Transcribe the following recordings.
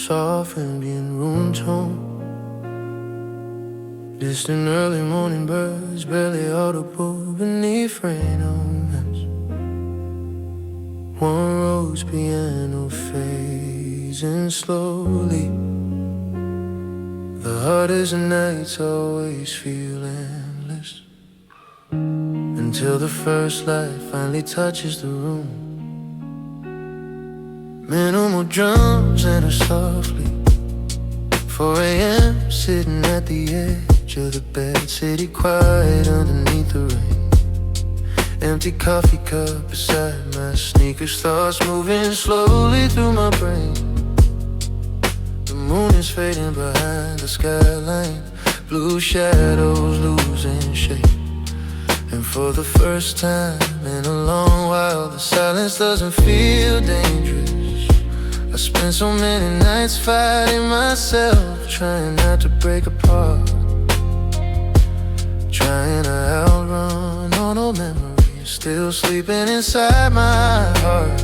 soft ambient room tone. Distant early morning birds barely audible beneath rain on us. One rose piano fades in slowly. The hardest nights always feel endless, until the first light finally touches the room. Minimal drums enter softly. 4 a.m. sitting at the edge of the bed, city quiet underneath the rain. Empty coffee cup beside my sneakers, thoughts moving slowly through my brain. The moon is fading behind the skyline, blue shadows losing shape. And for the first time in a long while, the silence doesn't feel dangerous. I spent so many nights fighting myself, trying not to break apart, trying to outrun all old memories still sleeping inside my heart.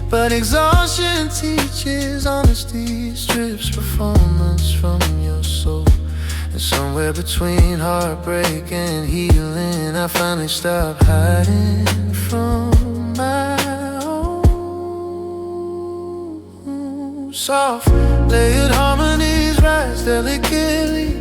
But exhaustion teaches honesty, strips performance from your soul. And somewhere between heartbreak and healing, I finally stopped hiding from my own. Soft, layered harmonies rise delicately,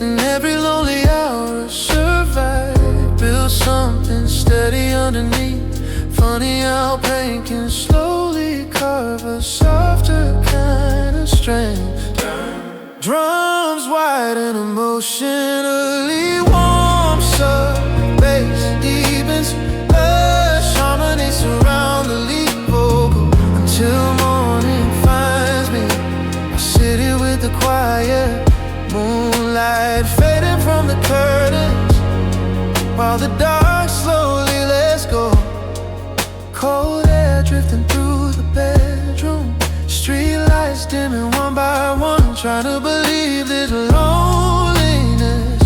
and every lonely hour survive. Build something steady underneath. Funny how pain can slowly carve a softer kind of strength. Drums wide and emotionally warm, bass deepens, lush harmony surround the lead vocal. Until morning finds me, I sit here with the quiet moonlight fading from the curtains, while the dark slowly lets go. Cold air drifting through the bedroom, street lights dimming one by one, trying to believe this loneliness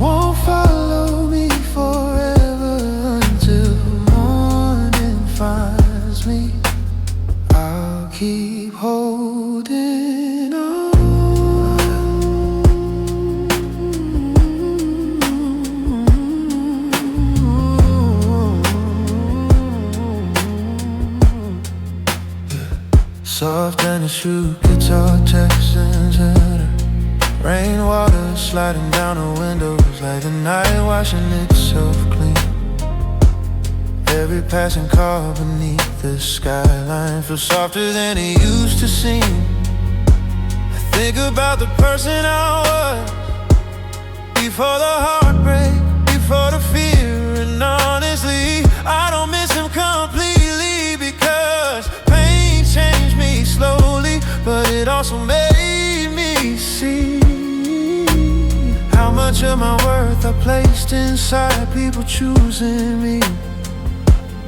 won't follow me forever. Until morning finds me, I'll keep holding on. Soft and a shoe, guitar Texans header. Rainwater sliding down the windows like the night washing itself clean. Every passing car beneath the skyline feels softer than it used to seem. I think about the person I was before the heartbreak, before the fear, and honestly, I don't miss him completely, because pain changed me slowly, but it also made me see how much of my worth I placed inside people choosing me.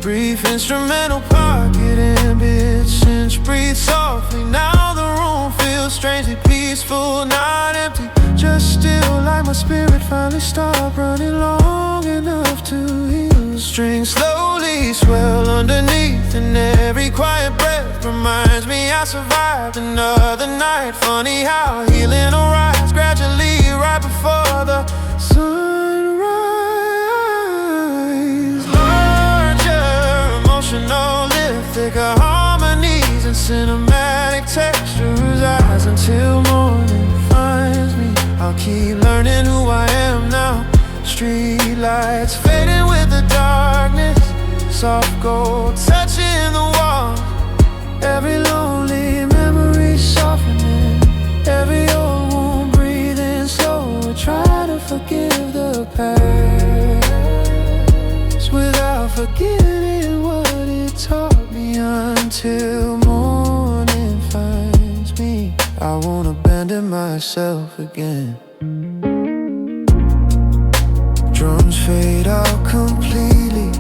Brief instrumental pocket ambitions breathe softly. Now the room feels strangely peaceful, not empty, just still, like my spirit finally stopped running long enough to heal. Strings slowly swell underneath, and every quiet breath reminds me I survived another night. Funny how healing arrives gradually right before the sunrise. Larger emotional lift, thicker harmonies and cinematic textures, eyes until morning finds me. I'll keep learning who I am now. Street lights fading with the darkness, soft gold touching the wall. Every lonely memory softening, every old wound breathing slow. Try to forgive the past without forgetting what it taught me. Until morning finds me, I won't abandon myself again. Drums fade out completely,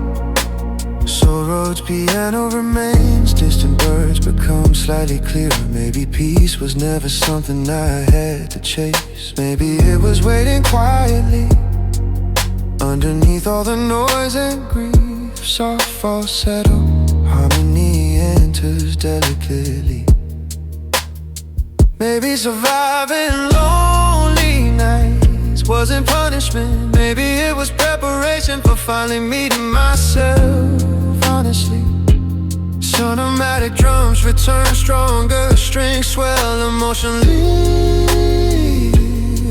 soul roads, piano remains. Distant birds become slightly clearer. Maybe peace was never something I had to chase. Maybe it was waiting quietly underneath all the noise and grief. Soft falsetto harmony enters delicately. Maybe surviving lonely nights wasn't punishment. Maybe it was preparation for finally meeting myself, honestly. Sonomatic drums return stronger, strings swell emotionally.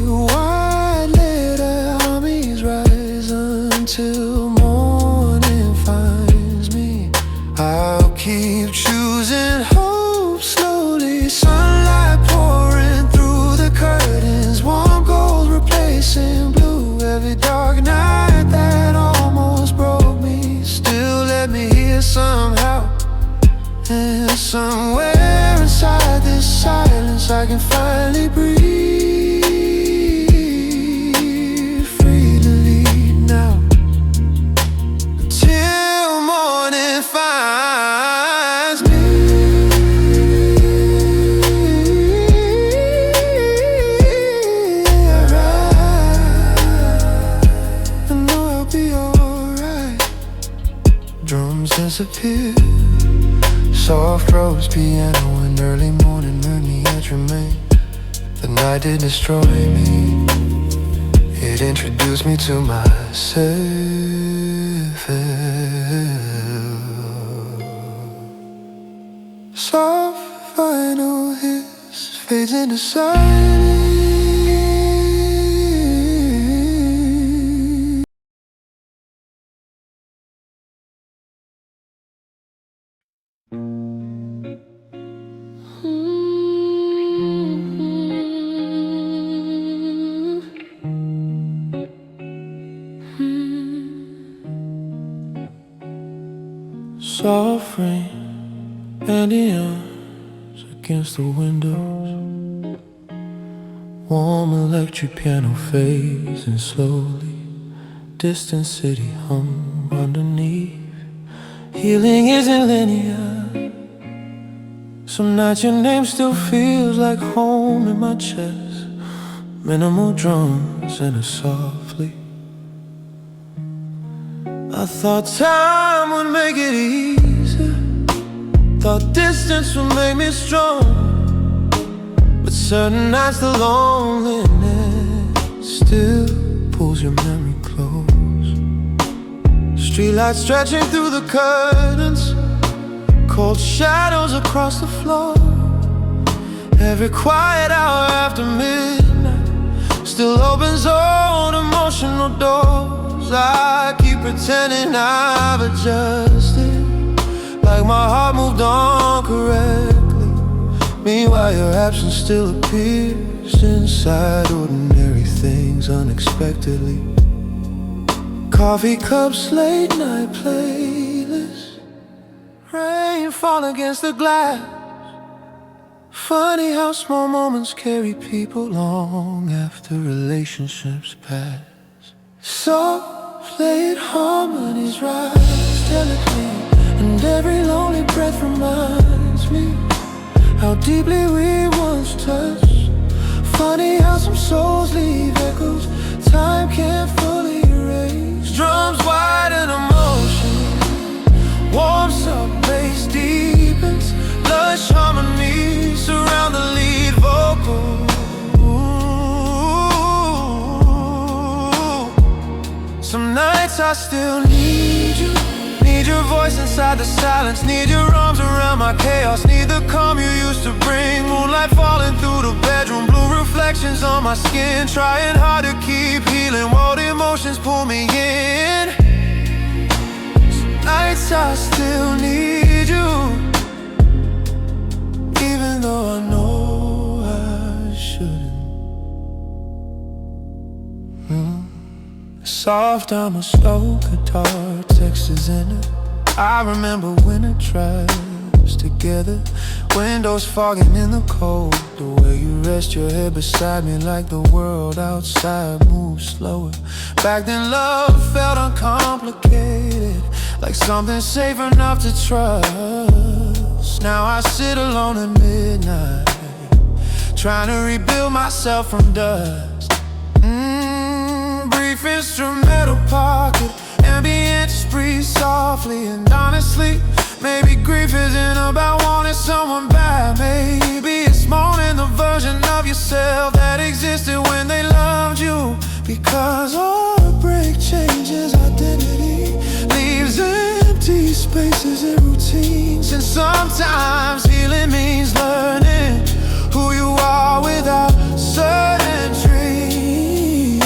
White letter armies rise until morning finds me. I'll keep choosing hope slowly. Sunlight pouring through the curtains, warm gold replacing blue. Every dark night that almost broke me still let me hear somehow. And somewhere inside this silence I can finally breathe freely now, till morning finds me. I know I'll be alright. Drums disappear, soft rose piano and early morning moon yet remain. The night did destroy me, it introduced me to myself. Soft vinyl hiss fades into silence. Soft rain and the arms against the windows, warm electric piano fades and slowly distant city hum underneath. Healing isn't linear. Some nights your name still feels like home in my chest. Minimal drums and a softly. I thought time would make it easier, thought distance would make me strong. But certain nights the loneliness still pulls your memory close. Streetlights stretching through the curtains, cold shadows across the floor. Every quiet hour after midnight still opens old emotional doors. I keep pretending I've adjusted, like my heart moved on correctly. Meanwhile your absence still appears inside ordinary things unexpectedly. Coffee cups, late night playlists, rain fall against the glass. Funny how small moments carry people long after relationships pass. Soft played harmonies rise delicately, and every lonely breath reminds me how deeply we once touched. Funny how some souls leave echoes time can't fully erase. Drums widen emotion, warms up, bass deepens, lush harmonies surround the lead vocal. Some nights I still need you, need your voice inside the silence, need your arms around my chaos, need the calm you used to bring. Moonlight falling through the bedroom, blue reflections on my skin, trying hard to keep healing while the emotions pull me in. Some nights I still need you, even though I know I shouldn't. Soft, I'm a slow guitar, textures in it. I remember winter drives together, windows fogging in the cold. The way you rest your head beside me like the world outside moves slower. Back then love felt uncomplicated, like something safe enough to trust. Now I sit alone at midnight, trying to rebuild myself from dust. Brief instrumental pocket, ambient just breathe softly. And honestly, maybe grief isn't about wanting someone bad. Maybe it's mourning the version of yourself that existed when they loved you. Because heartbreak changes identity, leaves empty spaces and routines. And sometimes healing means learning who you are without certain dreams.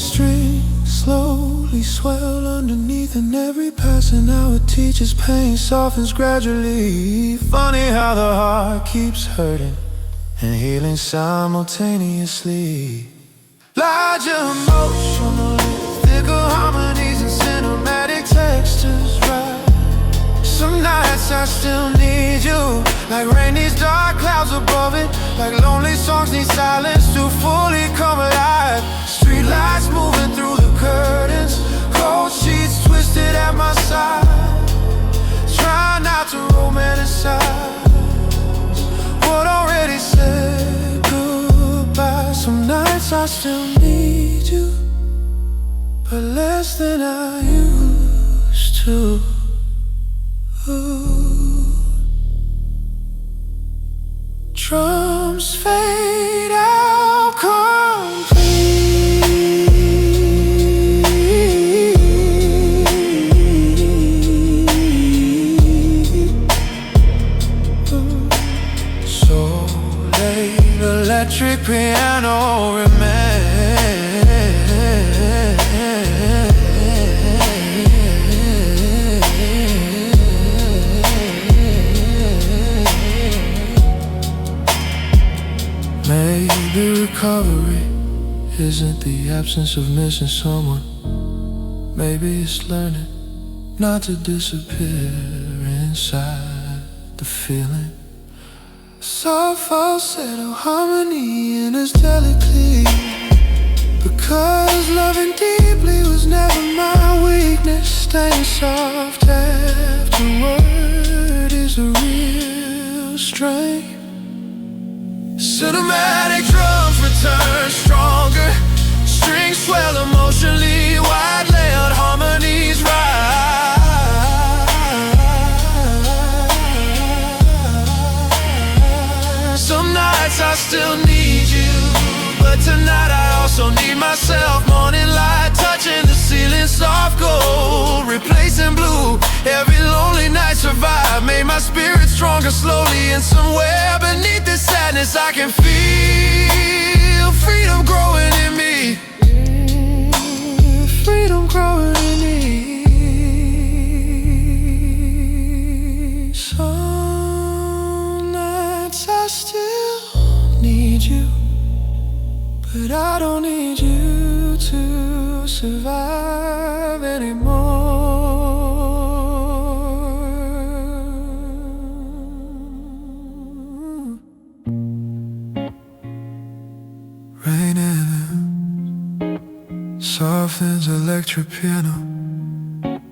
Strings slowly swell underneath, and every passing hour teaches pain softens gradually. Funny how the heart keeps hurting and healing simultaneously. Larger emotionally, thicker harmonies and cinematic textures, right? Some nights I still need you, like rain needs dark clouds above it, like lonely songs need silence to fully come alive. Streetlights moving through the curtains, cold sheets twisted at my side. Try not to romanticize what already said goodbye. Some nights I still need you, but less than I used to. Drums fade out so late, electric piano remains. Maybe recovery isn't the absence of missing someone. Maybe it's learning not to disappear inside the feeling. Soft falsetto harmony enters delicately, because loving deeply was never my weakness. Staying soft afterward is a real strength. Cinematic drums return stronger, strings swell emotionally, wide layered harmonies rise. Some nights I still need you, but tonight I also need myself. Morning light touching the ceiling, soft gold replacing blue. Every lonely night survived, made my spirit stronger slowly. And somewhere beneath this sadness I can feel freedom growing in me. Freedom growing in me. Some nights I still need you, but I don't need you to survive anymore. Rain softens electric piano,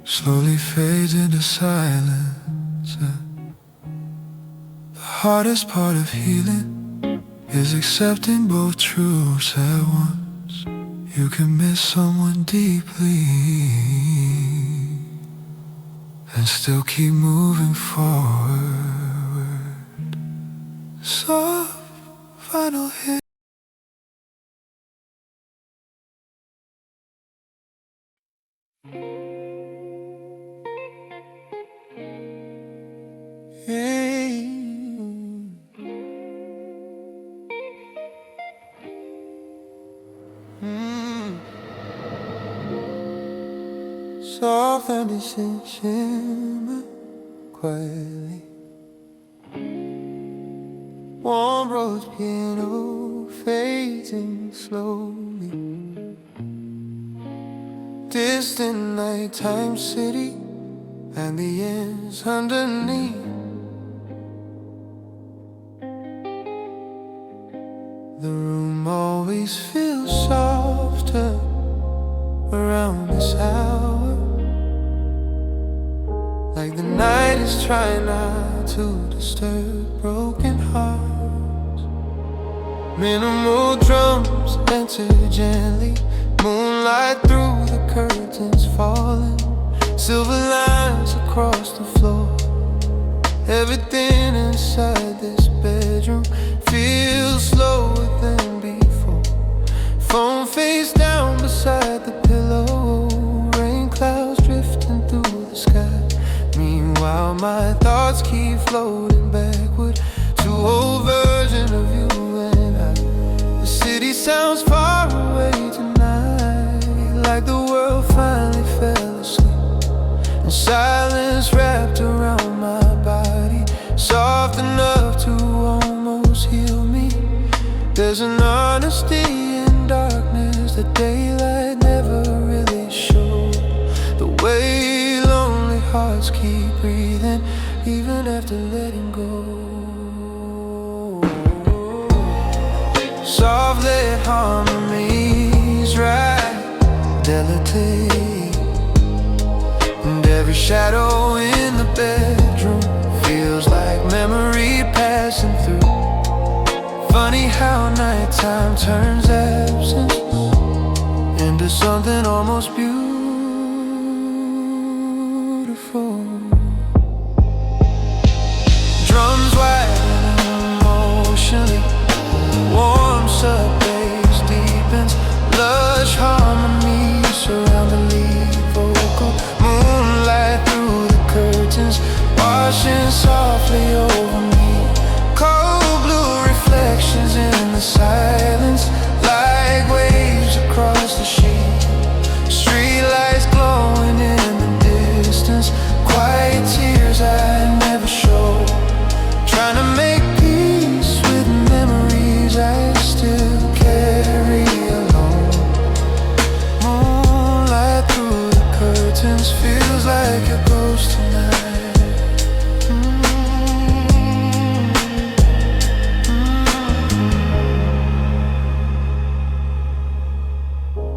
slowly fades into silence. The hardest part of healing is accepting both truths at once. You can miss someone deeply and still keep moving forward. So, final hit. Hey. Soft and shimmer quietly. Warm rose piano fading slowly. Distant nighttime city and the ends underneath. The room always feels softer around this hour, like the night is trying not to disturb broken hearts. Minimal drums enter gently, moonlight through the curtains falling, silver lines across the floor. Everything inside this bedroom feels slower than before. Phone face down beside the pillow, rain clouds drifting through the sky. Meanwhile, my thoughts keep floating backward to old version of you and I. The city sounds far away tonight, like the world finally fell asleep, and silence wrapped around my body, soft enough to almost heal me. There's an honesty in darkness that daylight never really showed. The way lonely hearts keep breathing even after letting go. Softly harmonies right delicately, and every shadow in the bedroom feels like memory passing through. Funny how nighttime turns absence into something almost beautiful. Drums widen emotionally, warms up, bass deepens, lush harmonies surround the lead vocal. Moonlight through the curtains, washing softly over me. Cold blue reflections in the silence, like waves across the sheet. Streetlights glowing in the distance, quiet tears I never show. Trying to make peace with memories I still carry alone. Moonlight through the curtains feels like a ghost tonight.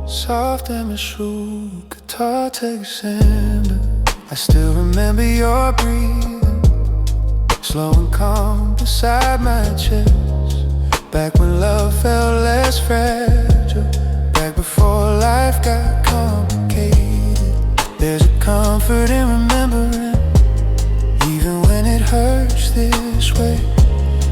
Soft amateur guitar takes ender. I still remember your breathing, slow and calm beside my chest. Back when love felt less fragile, back before life got complicated. There's a comfort in remembering, even when it hurts this way.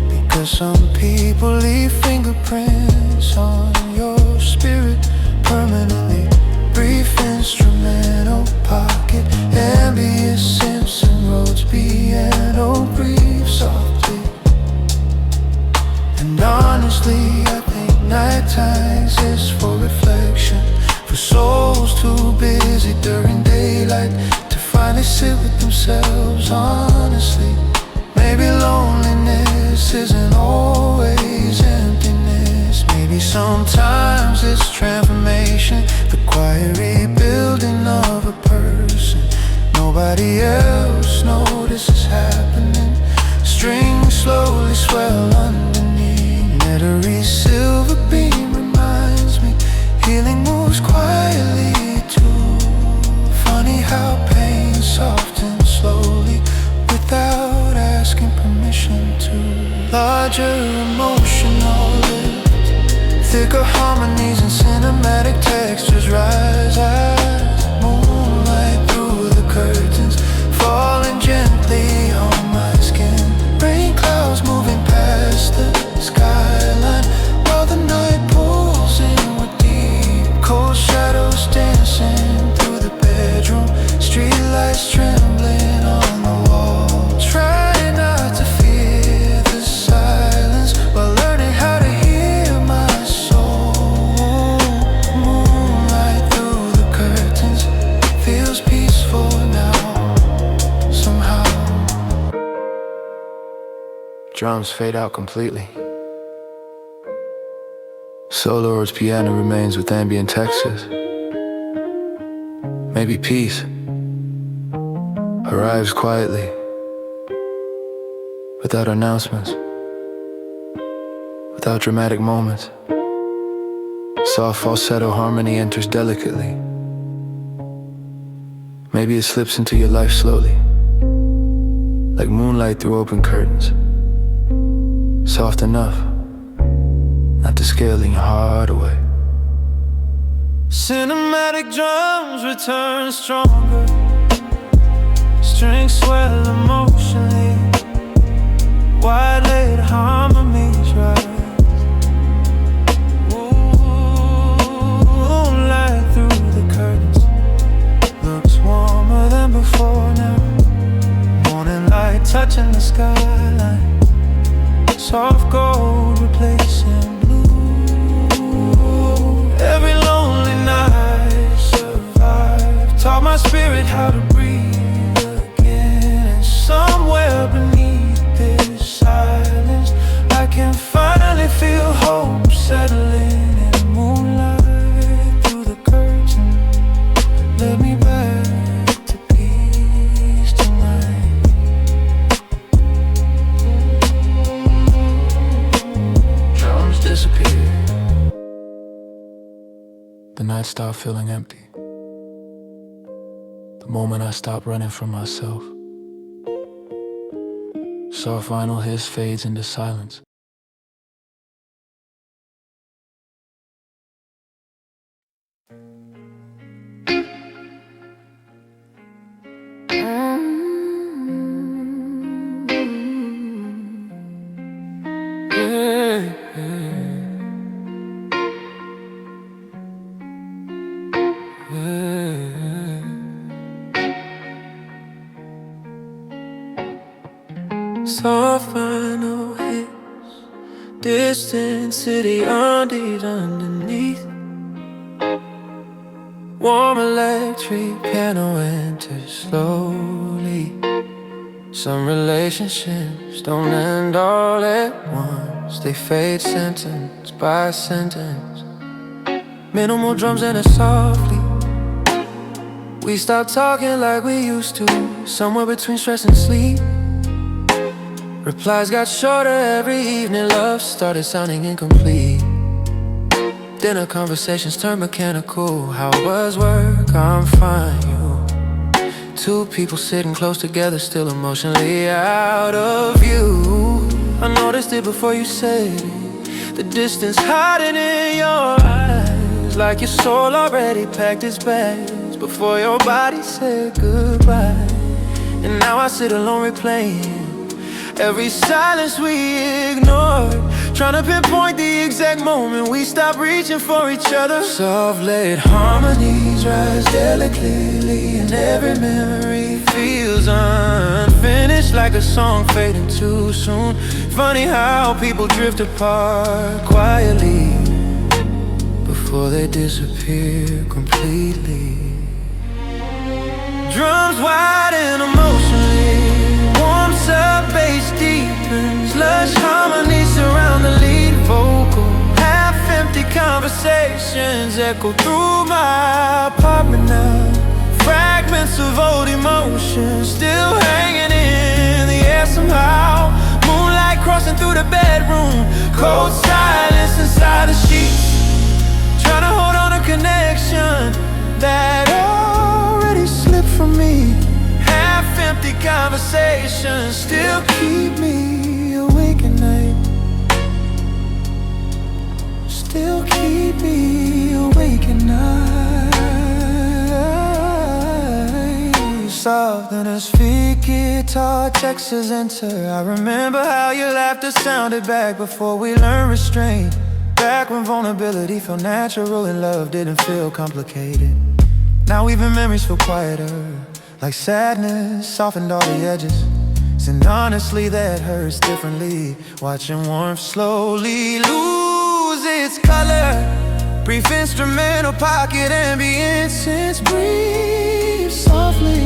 Because some people leave fingerprints on your spirit permanently. Brief instrumental pocket, ambient Simpson roads, piano breathe softly. And honestly, I think nighttime exists for reflection, for souls too busy during daylight to finally sit with themselves honestly. Maybe loneliness isn't always emptiness. Maybe sometimes it's transformation, the quiet rebuilding of a person nobody else notices happening. Strings slowly swell underneath, Nettery silver beam reminds me healing moves quietly too. Funny how pain softens slowly without asking permission to. Larger emotional lift, thicker harmonies and cinematic textures rise as moonlight through the curtains, falling gently on my skin. Rain clouds moving past the skyline, while the night pulls inward deep. Cold shadows dancing through the bedroom, streetlights trembling on the wall. Try not to fear the silence while learning how to hear my soul. Moonlight through the curtains feels peaceful now, somehow. Drums fade out completely. Solo or piano remains with ambient textures. Maybe peace arrives quietly, without announcements, without dramatic moments. Soft falsetto harmony enters delicately. Maybe it slips into your life slowly, like moonlight through open curtains. Soft enough not to scaling your heart away. Cinematic drums return stronger, strings swell emotionally, Why let harmonies rise? Moonlight through the curtains looks warmer than before now. Morning light touching the skyline, soft gold replacing blue. Every lonely night survived, taught my spirit how to breathe again. And somewhere beneath this silence, I can finally feel hope settling. In the moonlight through the curtain, led me back to peace tonight. Drums disappear, the night stopped feeling empty. The moment I stopped running from myself. Soft vinyl hiss fades into silence. Soft vinyl hits, distant city undeed underneath. Warm electric piano enters slowly. Some relationships don't end all at once, they fade sentence by sentence. Minimal drums and a softly. We stopped talking like we used to, somewhere between stress and sleep. Replies got shorter every evening, love started sounding incomplete. Dinner conversations turned mechanical. How was work? I'm fine, you. Two people sitting close together, still emotionally out of view. I noticed it before you said it, the distance hiding in your eyes, like your soul already packed its bags before your body said goodbye. And now I sit alone replaying every silence we ignored, trying to pinpoint the exact moment we stopped reaching for each other. Soft laid harmonies rise delicately, and every memory feels unfinished, like a song fading too soon. Funny how people drift apart quietly before they disappear completely. Drums wide and emotionally, warms up, bass deepens, lush harmonies surround the lead vocal. Half-empty conversations echo through my apartment now. Fragments of old emotions still hanging in the air somehow. Moonlight crossing through the bedroom, cold silence inside the sheets, trying to hold on a connection that already slipped from me. Half-empty conversations still keep me awake at night, still keep me awake at night. Soft and as feet guitar textures enter, I remember how your laughter sounded back before we learned restraint. Back when vulnerability felt natural and love didn't feel complicated. Now even memories feel quieter, like sadness softened all the edges. And honestly that hurts differently, watching warmth slowly lose its color. Brief instrumental pocket ambient since breathe softly.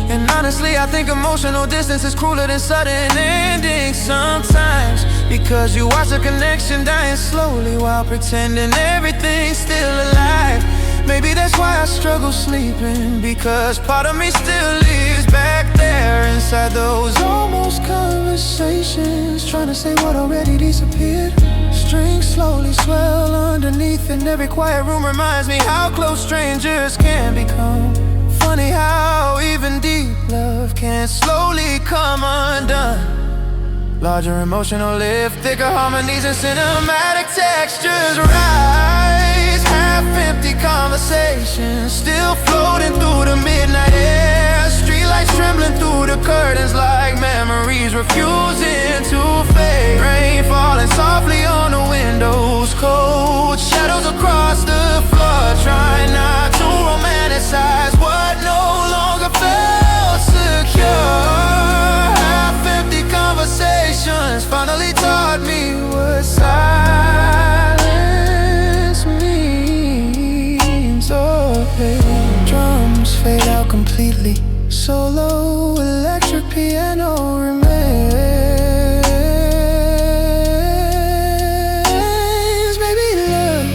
And honestly I think emotional distance is crueler than sudden endings sometimes, because you watch a connection dying slowly while pretending everything's still alive. Maybe that's why I struggle sleeping, because part of me still lives back there inside those almost conversations, trying to say what already disappeared. Strings slowly swell underneath, and every quiet room reminds me how close strangers can become. Funny how even deep love can slowly come undone. Larger emotional lift, thicker harmonies and cinematic textures rise. Half-empty conversations still floating through the midnight air. Streetlights trembling through the curtains like memories refusing to fade. Rain falling softly on the windows, cold shadows across the floor. Trying not to romanticize what no longer felt secure. Half-empty conversations finally taught me what silence means. Oh, hey. Drums fade out completely. Solo electric piano remains. Maybe love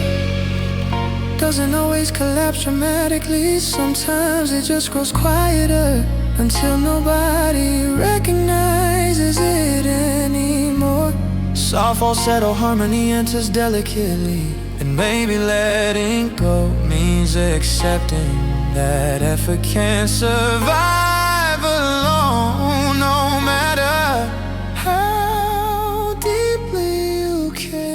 doesn't always collapse dramatically. Sometimes it just grows quieter until nobody recognizes it anymore. Soft falsetto harmony enters delicately, and maybe letting go means accepting that effort can't survive alone. No matter how deeply you care.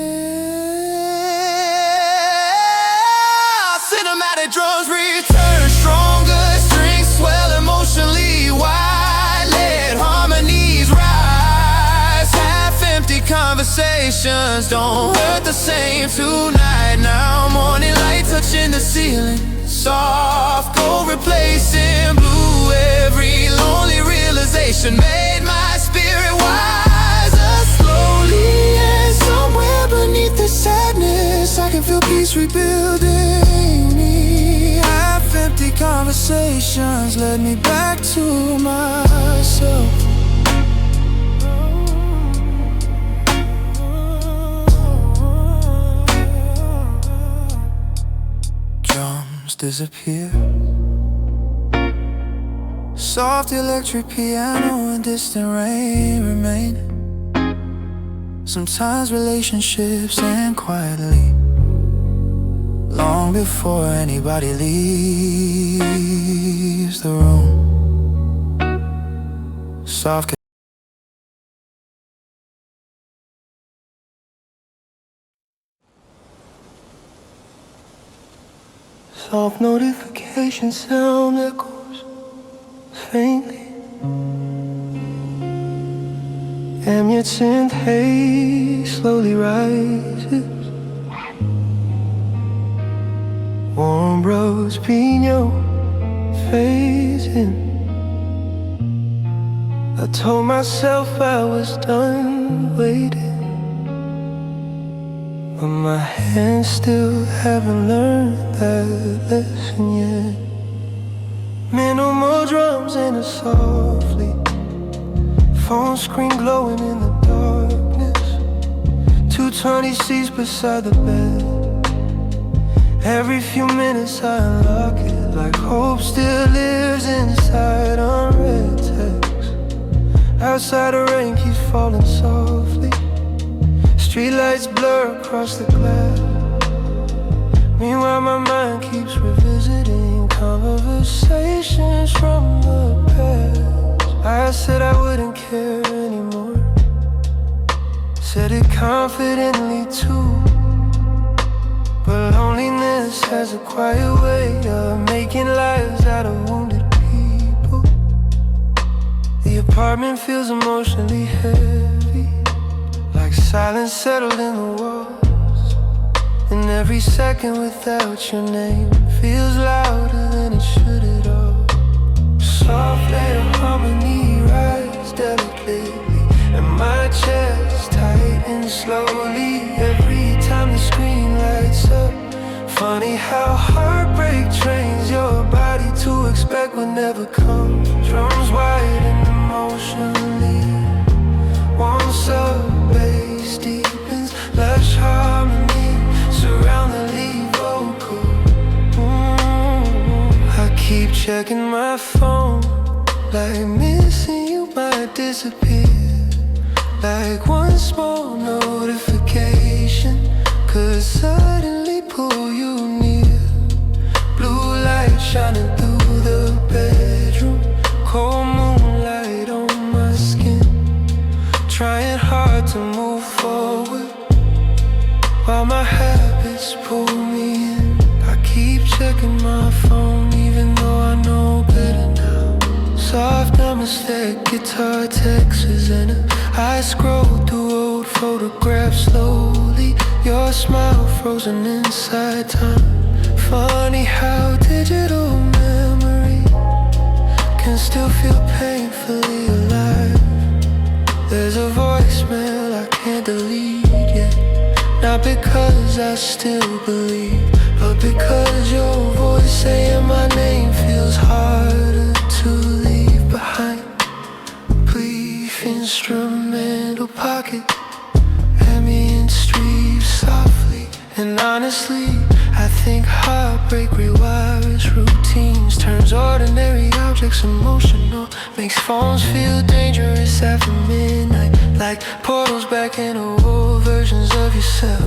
Cinematic drums return stronger, strings swell emotionally wide, let harmonies rise. Half-empty conversations don't hurt the same tonight. Now morning light touching the ceiling, soft gold replacing blue. Every lonely realization made my spirit wiser. Slowly and somewhere beneath the sadness, I can feel peace rebuilding me. Half-empty conversations led me back to myself. Disappear. Soft electric piano and distant rain remain. Sometimes relationships end quietly, long before anybody leaves the room. Soft soft notification sound echoes faintly. Ambient synth haze slowly rises. Warm rose pino fades in. I told myself I was done waiting, but my hands still haven't learned that lesson yet. Minimal drums in a softly, phone screen glowing in the darkness. 220 seats beside the bed. Every few minutes I unlock it, like hope still lives inside unread text. Outside the rain keeps falling softly. Streetlights blur across the glass. Meanwhile my mind keeps revisiting conversations from the past. I said I wouldn't care anymore, said it confidently too. But loneliness has a quiet way of making lives out of wounded people. The apartment feels emotionally heavy, like silence settled in the walls. And every second without your name feels louder than it should at all. Soft layer harmony rise delicately, and my chest tightens slowly every time the screen lights up. Funny how heartbreak trains your body to expect what never comes. Drums widen emotionally, one sub-bass deepens, lush harmony surround the lead vocal. I keep checking my phone, like missing you might disappear. Like one small notification could suddenly pull you near. Blue light shining through the bedroom, cold moonlight on my skin. Trying hard to move forward while my habits pull me in. I keep checking my phone even though I know better now. Soft atmosphere guitar texts and I scroll through old photographs slowly. Your smile frozen inside time. Funny how digital memory can still feel painfully alive. There's a voicemail I can't delete yet. Not because I still believe, but because your voice saying my name feels harder to leave behind. Brief instrumental pocket, ambient streets softly. And honestly, I think heartbreak rewires routines, turns ordinary objects emotional, makes phones feel dangerous after midnight, like portals back into old versions of yourself.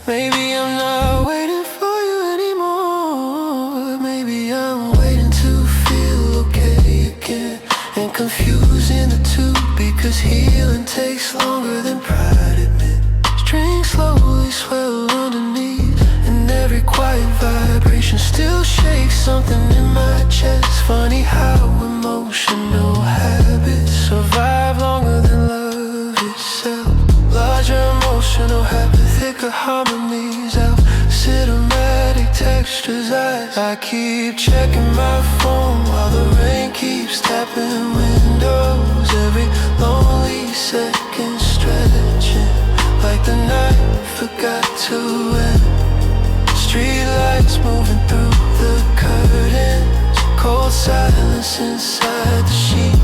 Maybe I'm not waiting for you anymore. Maybe I'm waiting to feel okay again, and confusing the two, because healing takes longer than pride admit. Strings slowly swell underneath, and every quiet vibration still shakes something in my chest. Funny how emotional habits survive longer than love itself. Larger emotional habits, thicker harmonies out, cinematic textures. I keep checking my phone while the rain keeps tapping windows. Every lonely second stretching like the night forgot to end. Street lights moving through the curtains, cold silence inside the sheet.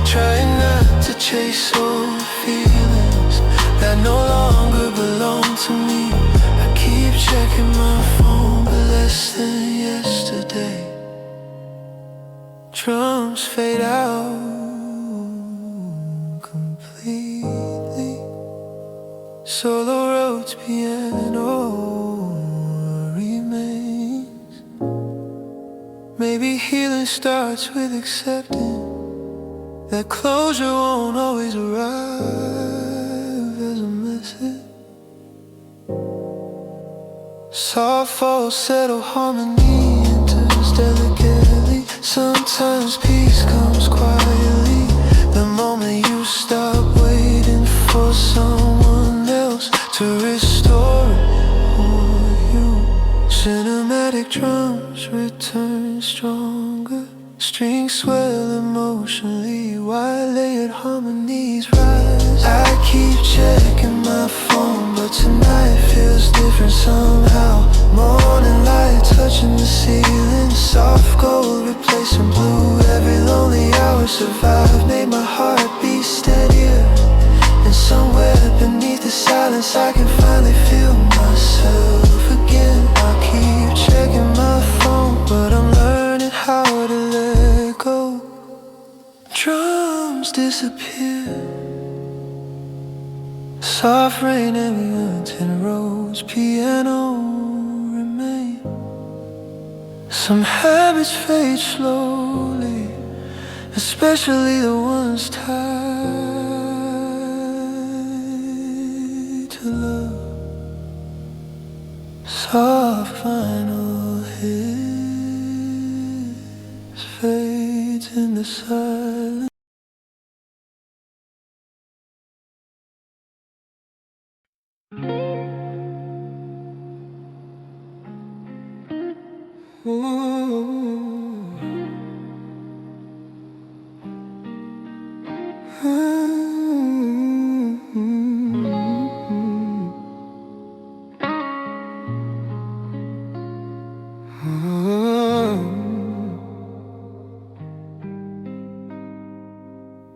Trying not to chase old feelings that no longer belong to me. I keep checking my phone, but less than yesterday. Drums fade out completely. Solo roads, piano remains. Maybe healing starts with accepting that closure won't always arrive as a message. Soft falsetto harmony enters delicately. Sometimes peace comes quietly, the moment you stop waiting for someone else to restore it for you. Cinematic drums return stronger, strings swell emotionally while layered harmonies rise. I keep checking my phone, but tonight feels different somehow. Morning light touching the ceiling, soft gold replacing blue. Every lonely hour survived, made my heart beat steadier. And somewhere beneath the silence I can finally feel myself again. I keep checking my phone, but I'm learning how to let go. Drums disappear, soft rain ambient in roads, piano remain. Some habits fade slowly, especially the ones tied to love. Soft vinyl hits, fades in the silence.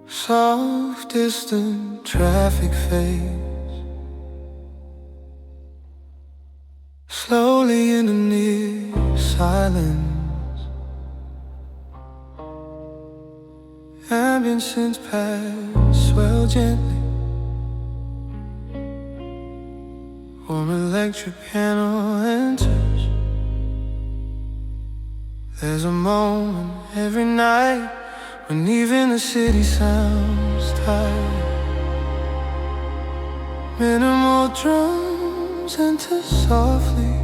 Soft distant traffic fades slowly in the near silence. Ambient scents pass, swell gently. Warm electric piano enters. There's a moment every night when even the city sounds tired. Minimal drums enter softly.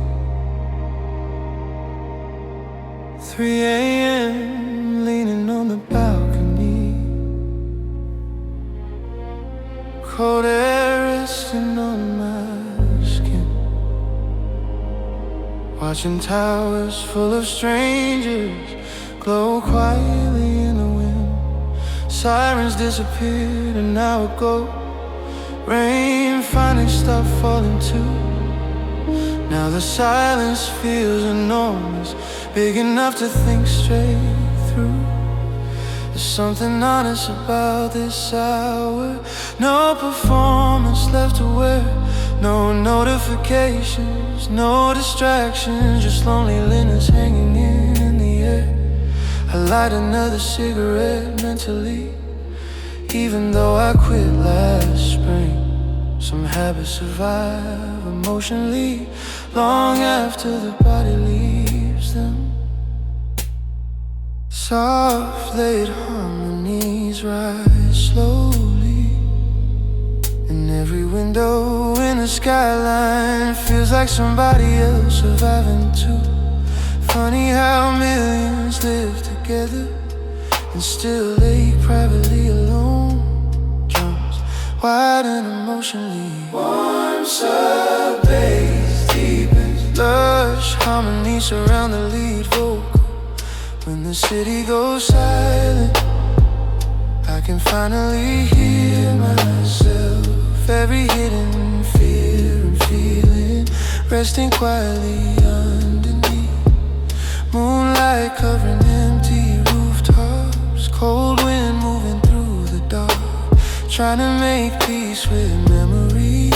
3 a.m. leaning on the balcony. cold air resting on my skin, watching towers full of strangers glow quietly in the wind. Sirens disappeared and now it goes. Rain finally stopped falling too. Now the silence feels enormous, big enough to think straight through. There's something honest about this hour. No performance left to wear, no notifications, no distractions, just loneliness hanging in the air. I light another cigarette mentally, even though I quit last spring. Some habits survive emotionally long after the body leaves them. Soft laid harmonies rise slowly, and every window in the skyline feels like somebody else surviving too. Funny how millions live together and still ache privately alone. Drums widen emotionally, warm sub-bass deepens. Lush harmony surround the lead vocal. When the city goes silent, I can finally hear myself. Every hidden fear and feeling resting quietly underneath. Moonlight covering empty rooftops, cold wind moving through the dark, trying to make peace with memory,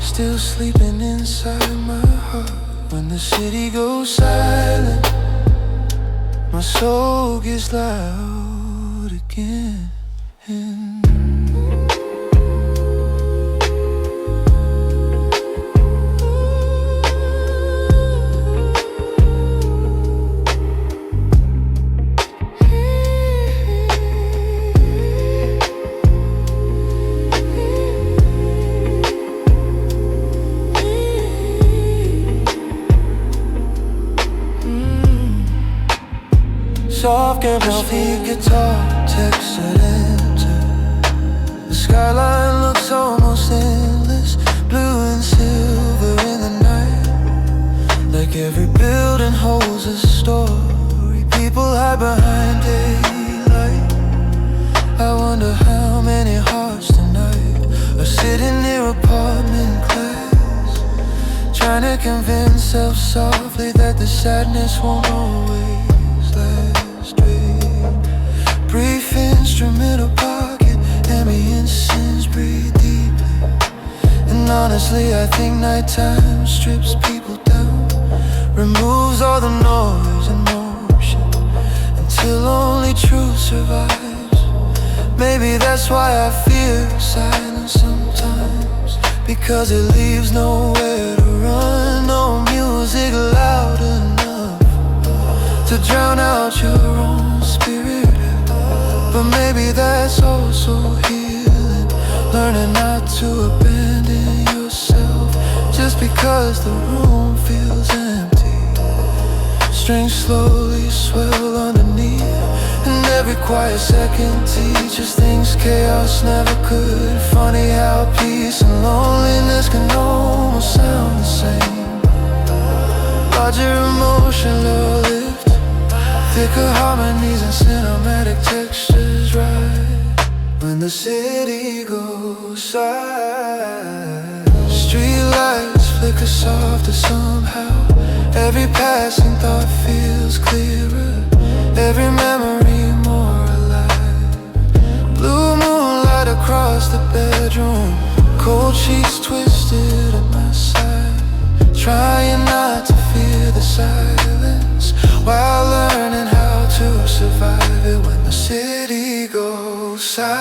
still sleeping inside my heart. When the city goes silent, my soul gets loud again. Soft campus feet guitar, text that enter. The skyline looks almost endless, blue and silver in the night. Like every building holds a story, people hide behind daylight. I wonder how many hearts tonight are sitting near apartment class, trying to convince self softly that the sadness won't always last. Brief instrumental pocket, ambient sins breathe deeply. And honestly, I think nighttime strips people down, removes all the noise and motion, until only truth survives. Maybe that's why I fear silence sometimes, because it leaves nowhere to run. No music loud enough to drown out your own spirit. But maybe that's also healing, learning not to abandon yourself just because the room feels empty. Strings slowly swell underneath, and every quiet second teaches things chaos never could. Funny how peace and loneliness can almost sound the same. Larger emotional lift, thicker harmonies and cinematic textures right when the city goes silent. Street lights flicker softer somehow. Every passing thought feels clearer, every memory more alive. Blue moonlight across the bedroom, cold sheets twisted at my side, trying not to fear the silence while learning how to survive it when the city goes silent.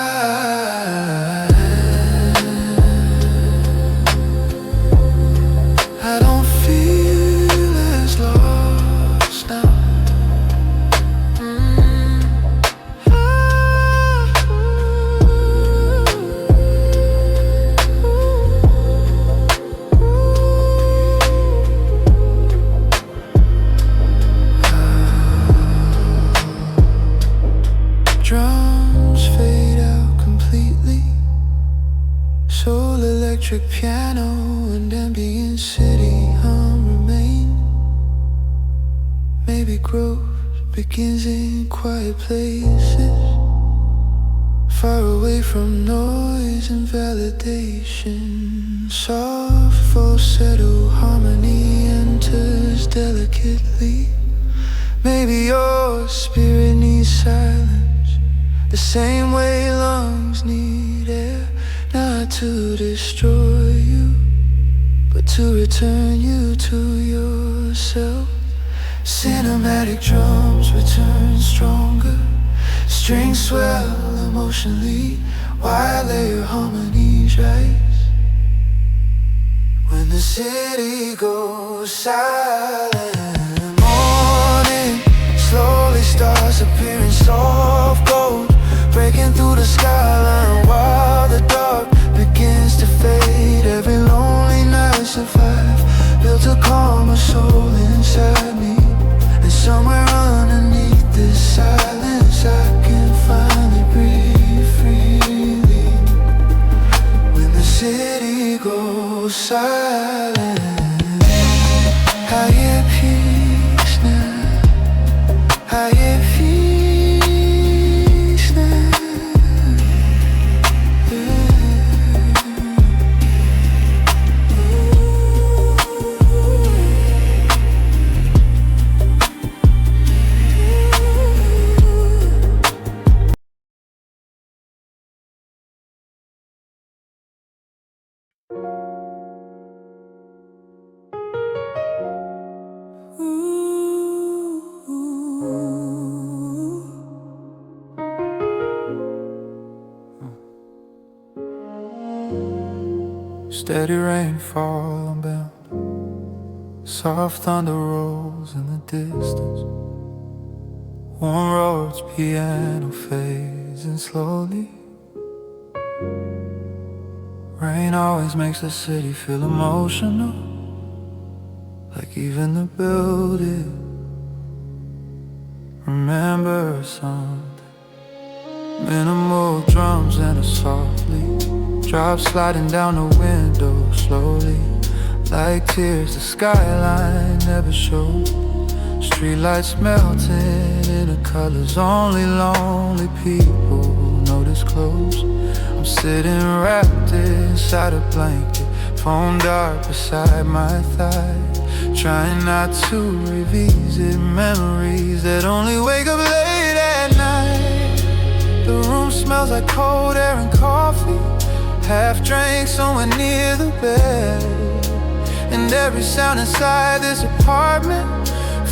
I don't feel as lost now. Drums fade out, electric piano and ambient city hum remain. Maybe growth begins in quiet places, far away from noise and validation. Soft falsetto harmony enters delicately. Maybe your spirit needs silence, the same way lungs need air. Not to destroy you, but to return you to yourself. Cinematic drums return stronger, strings swell emotionally, while layer harmonies rise. When the city goes silent, morning slowly starts appearing, soft gold breaking through the skyline, while the dark begins to fade. Every lonely night survived, built a calmer soul inside me. And somewhere underneath this silence I can finally breathe freely. When the city goes silent, I get peace now, I get peace now. Steady rainfall unbound, soft thunder rolls in the distance. Warm roads, piano fades in slowly. Rain always makes the city feel emotional, like even the building remember something. Minimal drums and a softly drops sliding down the window slowly, like tears the skyline never showed. Streetlights melting in the colors only lonely people notice close. I'm sitting wrapped inside a blanket, phone dark beside my thigh, trying not to revisit memories that only wake up late at night. The room smells like cold air and coffee, half drank somewhere near the bed. And every sound inside this apartment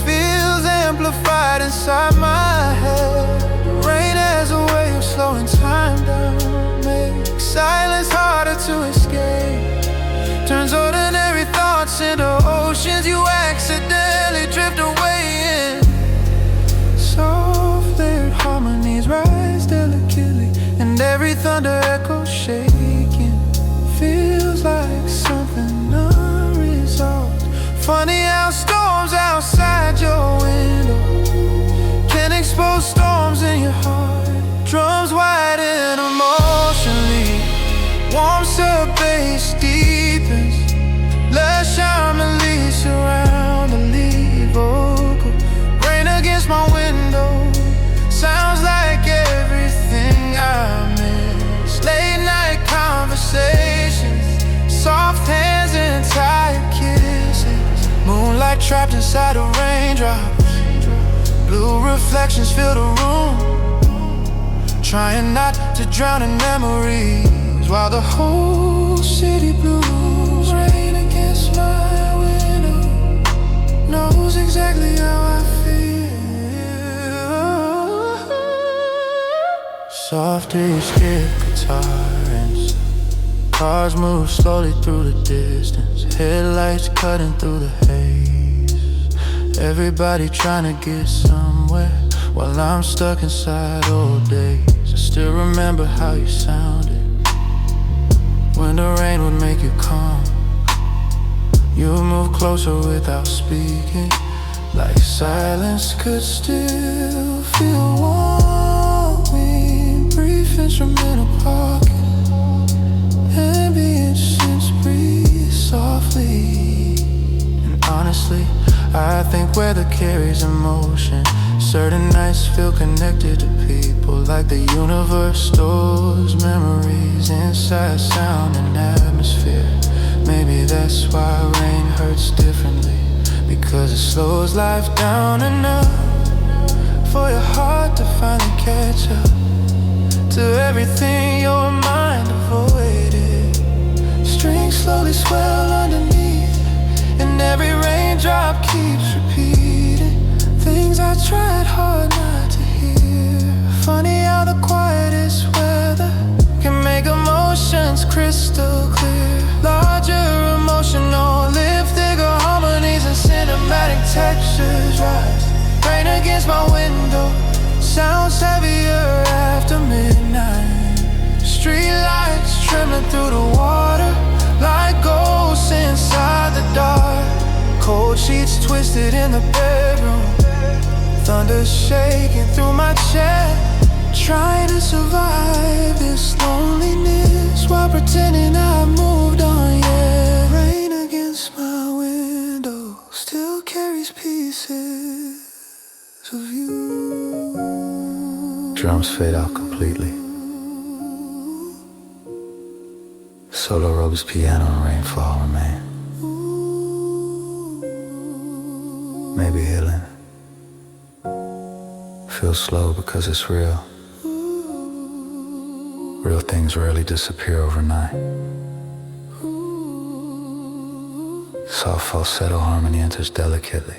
feels amplified inside my head. Rain has a way of slowing time down, makes silence harder to escape, turns ordinary thoughts into oceans you accidentally drift away in. Soft layered harmonies rise delicately, and every thunder echo shaking feels like something unresolved. Funny how storms outside your window can expose storms in your heart. Drums widen emotionally, warm sub-bass deepens, lush harmonies surround the lead vocal. Rain against my window sounds like everything I miss. Late night conversations, soft hands and tired kisses, moonlight trapped inside of raindrops, blue reflections fill the room, trying not to drown in memories while the whole city blues. Rain against my window knows exactly how I feel. Softly skip guitar and cars move slowly through the distance, headlights cutting through the haze. Everybody trying to get somewhere while I'm stuck inside old days. I still remember how you sounded when the rain would make you calm. You would move closer without speaking, like silence could still feel warm. We brief instrumental pocket, ambient synths think weather carries emotion. Certain nights feel connected to people, like the universe stores memories inside sound and atmosphere. Maybe that's why rain hurts differently, because it slows life down enough for your heart to finally catch up to everything your mind avoided. Strings slowly swell underneath, and every raindrop keeps repeating things I tried hard not to hear. Funny how the quietest weather can make emotions crystal clear. Larger emotional lift, thicker harmonies and cinematic textures rise. Rain against my window sounds heavier after midnight. Street lights trembling through the water like ghosts inside the dark. Cold sheets twisted in the bedroom, thunder shaking through my chest. Trying to survive this loneliness while pretending I moved on, yeah. Rain against my window still carries pieces of you. Drums fade out completely. Solo Roby's piano and rainfall remain. Maybe healing feels slow because it's real. Real things rarely disappear overnight. Soft falsetto harmony enters delicately.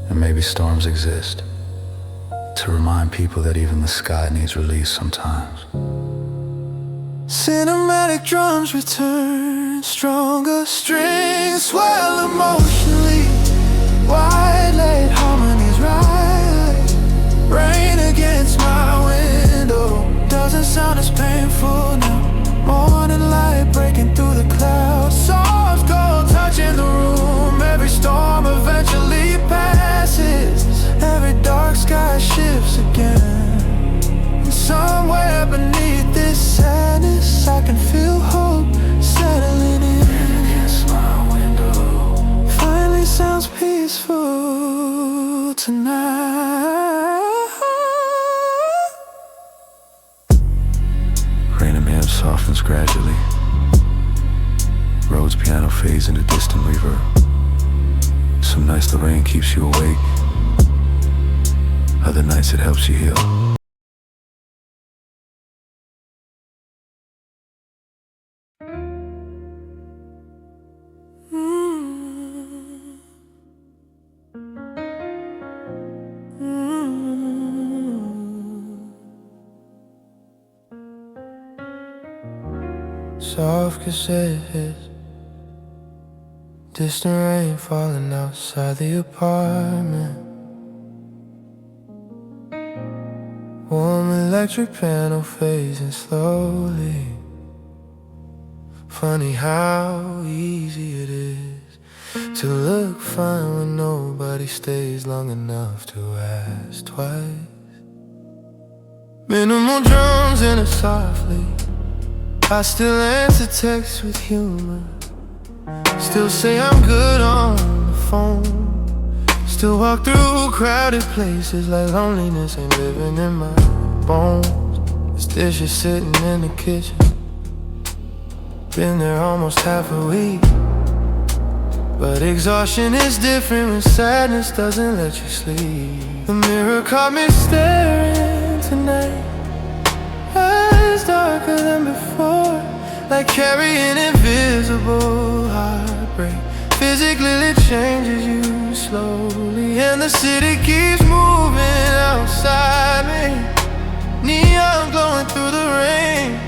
And maybe storms exist to remind people that even the sky needs release sometimes. Cinematic drums return, stronger strings swell emotionally. Wide laid harmonies rise. Rain against my window doesn't sound as painful now. Morning light breaking through the clouds, soft gold touching the room. Every storm eventually passes, every dark sky shifts again. And somewhere beneath this sadness I can feel hope settling in. Rain against my window finally sounds peaceful tonight. Rain in man softens gradually. Rhodes piano fades into distant reverb. Some nights the rain keeps you awake, other nights it helps you heal. Soft cassettes, distant rain falling outside the apartment. Warm electric panel phasing slowly. Funny how easy it is to look fine when nobody stays long enough to ask twice. Minimal drums in a softly. I still answer texts with humor, still say I'm good on the phone, still walk through crowded places like loneliness ain't living in my bones. There's dishes sitting in the kitchen, been there almost half a week. But exhaustion is different when sadness doesn't let you sleep. The mirror caught me staring tonight, eyes darker than before, like carrying invisible heartbreak. Physically it changes you slowly, and the city keeps moving outside me. Neon glowing through the rain,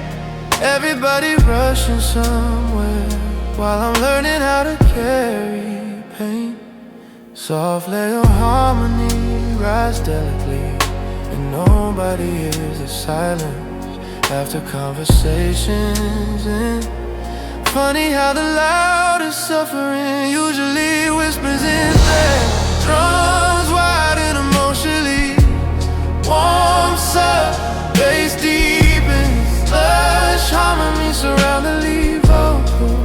everybody rushing somewhere, while I'm learning how to carry pain. Soft layer harmony rise delicately, and nobody hears the silence after conversations. And funny how the loudest suffering usually whispers in there. Drums wide and emotionally, warms up, bass deepens, lush harmony surround the lead vocal.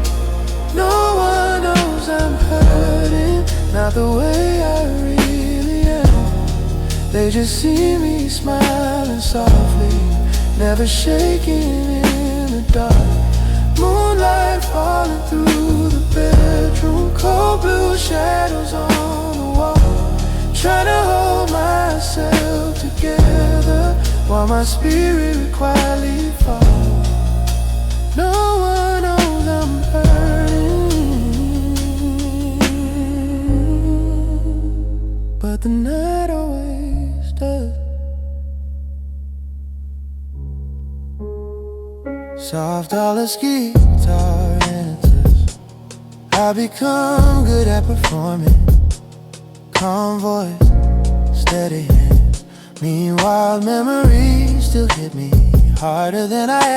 No one knows I'm hurting, not the way I really am. They just see me smiling softly, never shaking in the dark. Moonlight falling through the bedroom, cold blue shadows on the wall. Trying to hold myself together while my spirit quietly falls. No one knows I'm hurting, but the night always does. Soft Alice guitar answers. I become good at performing. Calm voice, steady hand. Meanwhile, memories still hit me harder than I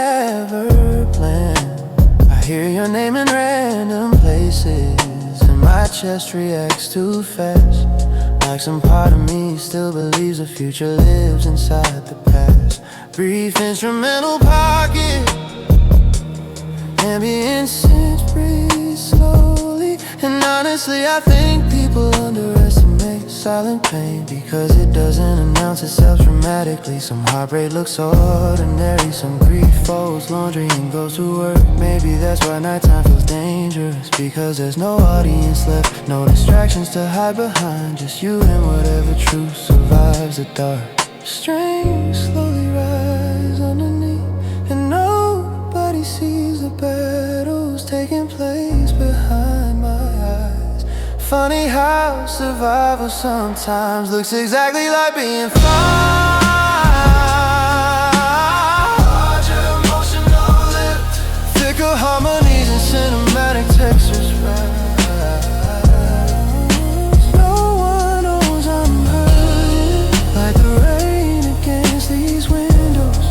ever planned. I hear your name in random places, and my chest reacts too fast. Like some part of me still believes the future lives inside the past. Brief instrumental pocket, ambient synths breathe slowly. And honestly, I think people underestimate silent pain, because it doesn't announce itself dramatically. Some heartbreak looks ordinary, some grief folds laundry and goes to work. Maybe that's why nighttime feels dangerous, because there's no audience left, no distractions to hide behind, just you and whatever truth survives the dark. Strings slowly rise underneath, and nobody sees the battles taking place behind my eyes. Funny how survival sometimes looks exactly like being fine. Larger emotional lift, thicker harmonies and cinematic textures rise. No one knows I'm hurting, like the rain against these windows,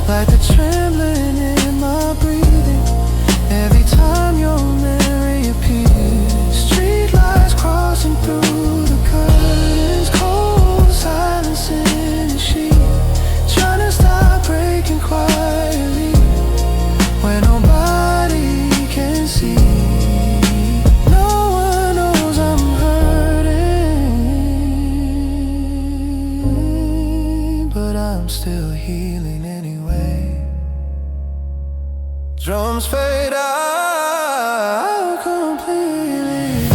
like the trembling in my breathing every time your memory appears. Street lights crossing through the curtains, cold silence in the sheet, trying to stop breaking quietly where nobody can see. No one knows I'm hurting, but I'm still healing anyway. Drums fade out completely.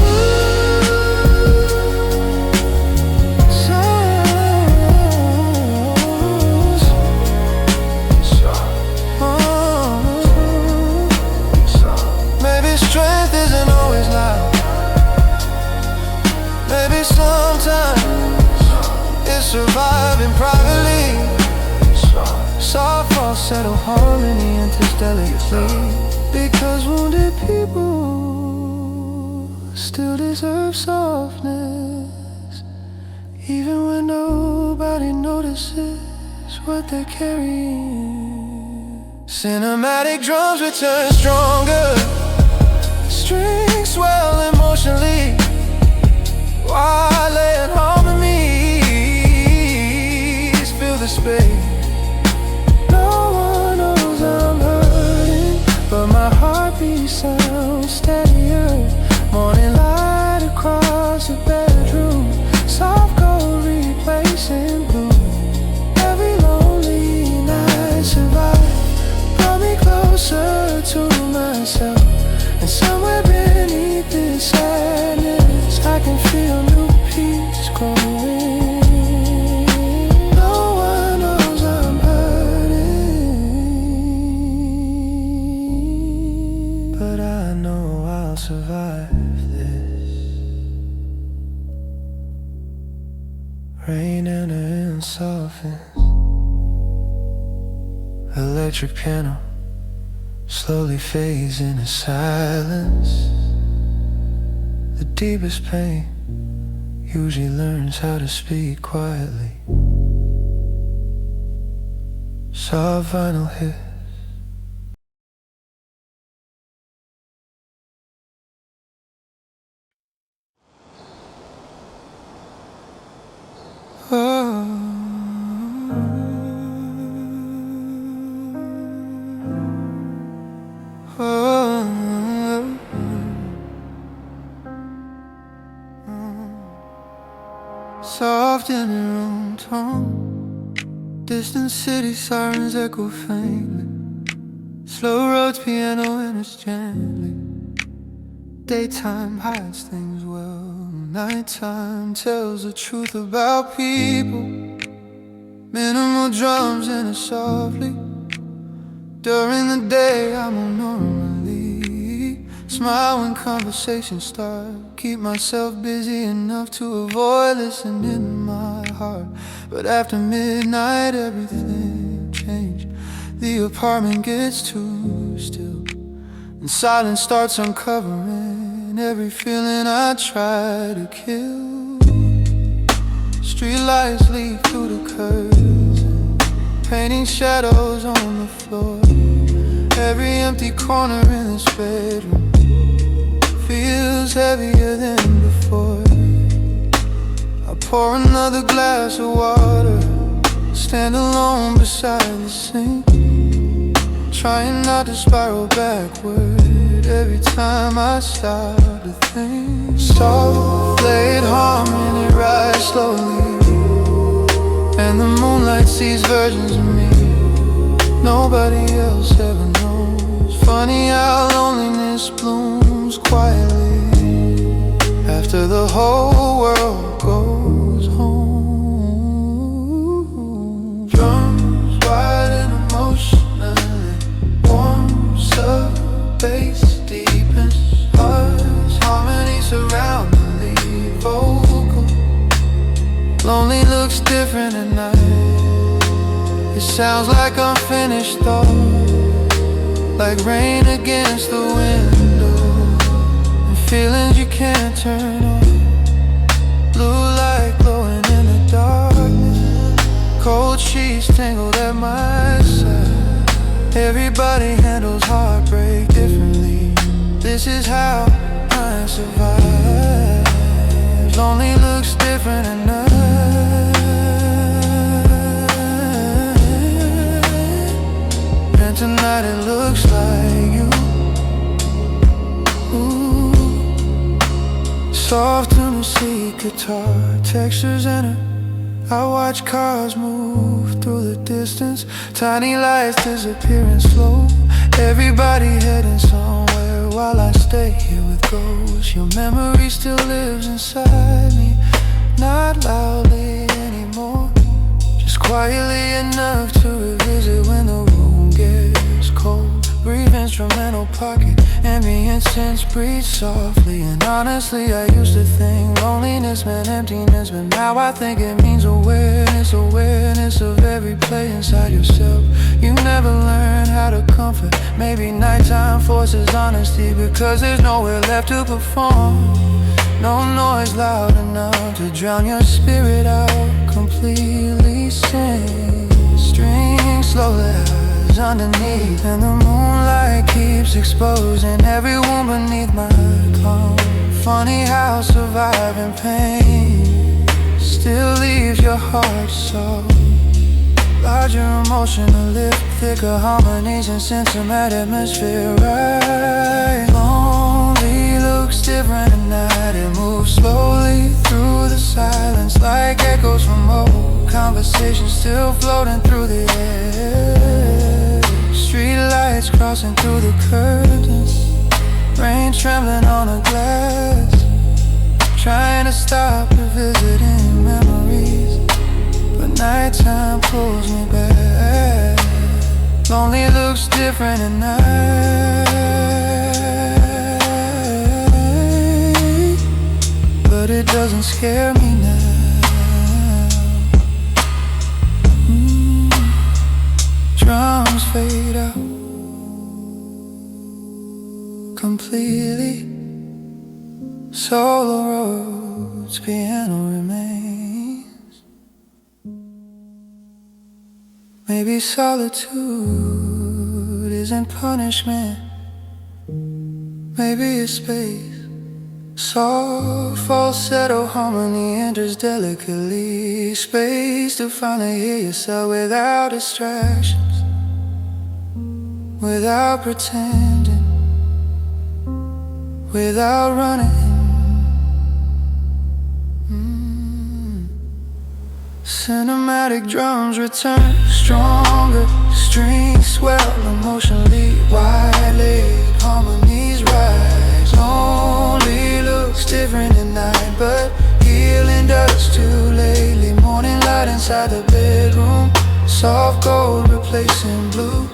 Maybe strength isn't always loud. Maybe sometimes it's surviving privately. Soft falsetto harmony enters delicately, because wounded people still deserve softness, even when nobody notices what they're carrying. Cinematic drums return stronger, strings swell emotionally, while laying harmonies fill the space. But my heartbeat sounds steadier. Morning light across the bedroom, soft gold replacing blue. Every lonely night survived, brought me closer to myself. And somewhere beneath this sadness, I can feel new peace growing. No one knows I'm hurting, but I know I'll survive this. Rain and the softens, electric piano slowly fades into silence. The deepest pain usually learns how to speak quietly. Soft vinyl hit. soft in her own tone. Distant city sirens echo faintly. Slow roads, piano enters gently. Daytime hides things well. Nighttime tells the truth about people. Minimal drums enter softly. During the day I move normally. Smile when conversations start. Keep myself busy enough to avoid listening in my heart. But after midnight everything changed. The apartment gets too still, and silence starts uncovering every feeling I try to kill. Street lights leak through the curtains, painting shadows on the floor. Every empty corner in this bedroom feels heavier than before. I pour another glass of water, stand alone beside the sink, trying not to spiral backward every time I start to think. Soft blade harmony rise slowly, and the moonlight sees versions of me nobody else ever knows. Funny how loneliness blooms quietly after the whole world goes home. Drums wide and emotionally, warms up, bass deepens, hearts, harmony surround the lead vocal. Lonely looks different at night. It sounds like unfinished thought, like rain against the window, and feelings you can't turn on. Blue light glowing in the darkness, cold sheets tangled at my side. Everybody handles heartbreak differently. This is how I survive. Lonely looks different at night, and tonight it looks like you. Ooh. Soft Tennessee guitar textures in it. I watch cars move through the distance, tiny lights disappearing slow. Everybody heading somewhere while I stay here with ghosts. Your memory still lives inside me, not loudly anymore, just quietly enough to revisit when the room gets cold. Brief instrumental pocket, ambient scents breathe softly. And honestly, I used to think loneliness meant emptiness, but now I think it means awareness, awareness of every place inside yourself. You never learn how to comfort. Maybe nighttime forces honesty, because there's nowhere left to perform. No noise loud enough to drown your spirit out completely. Sing strings slowly underneath, and the moonlight keeps exposing every wound beneath my palm. Funny how surviving pain still leaves your heart soft. Larger emotional lift, thicker harmonies and sense of mad atmosphere. Right, lonely looks different at night. It moves slowly through the silence like echoes from old conversations still floating through the air. Street lights crossing through the curtains, rain trembling on the glass, trying to stop revisiting memories, but nighttime pulls me back. Lonely looks different at night, but it doesn't scare me now. Drums fade out completely. Solo roads, piano remains. Maybe solitude isn't punishment, maybe it's space. Soft falsetto harmony enters delicately. Space to finally hear yourself without distractions, without pretending, without running. Cinematic drums return stronger, strings swell emotionally widely, harmonies rise. Only looks different at night, but healing does too lately. Morning light inside the bedroom, soft gold replacing blue.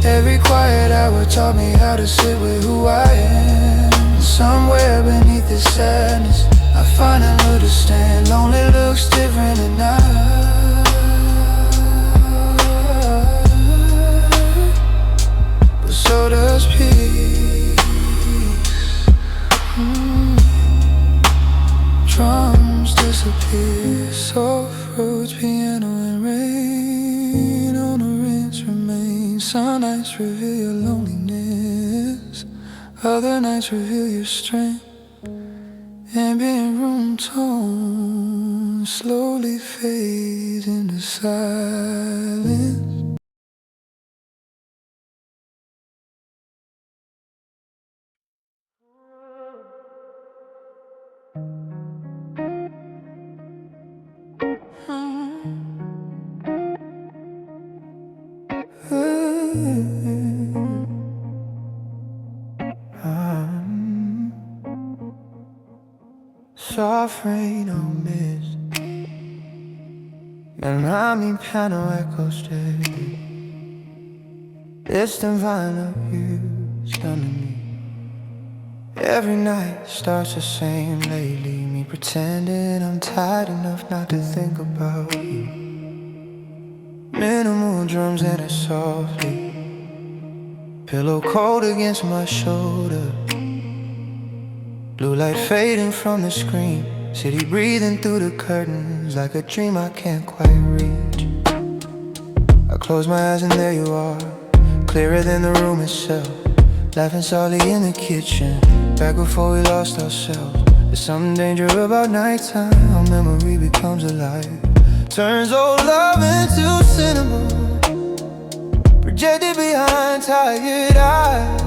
Every quiet hour taught me how to sit with who I am. Somewhere beneath this sadness, I find a little stand. Lonely looks different at night, but so does peace. Drums disappear, soft roots, piano and rain. On a rinse remain. Some nights reveal your loneliness, other nights reveal your strength. Ambient room tone slowly fades into silence. Soft rain on mist, and piano echoes steady. Distant vinyl used underneath. Every night starts the same lately. Me pretending I'm tired enough not to think about you. Minimal drums and it softly. Pillow cold against my shoulder. Blue light fading from the screen. City breathing through the curtains like a dream I can't quite reach. I close my eyes and there you are, clearer than the room itself. Laughing softly in the kitchen, back before we lost ourselves. There's something dangerous about nighttime, how memory becomes alive. Turns old love into cinema, projected behind tired eyes.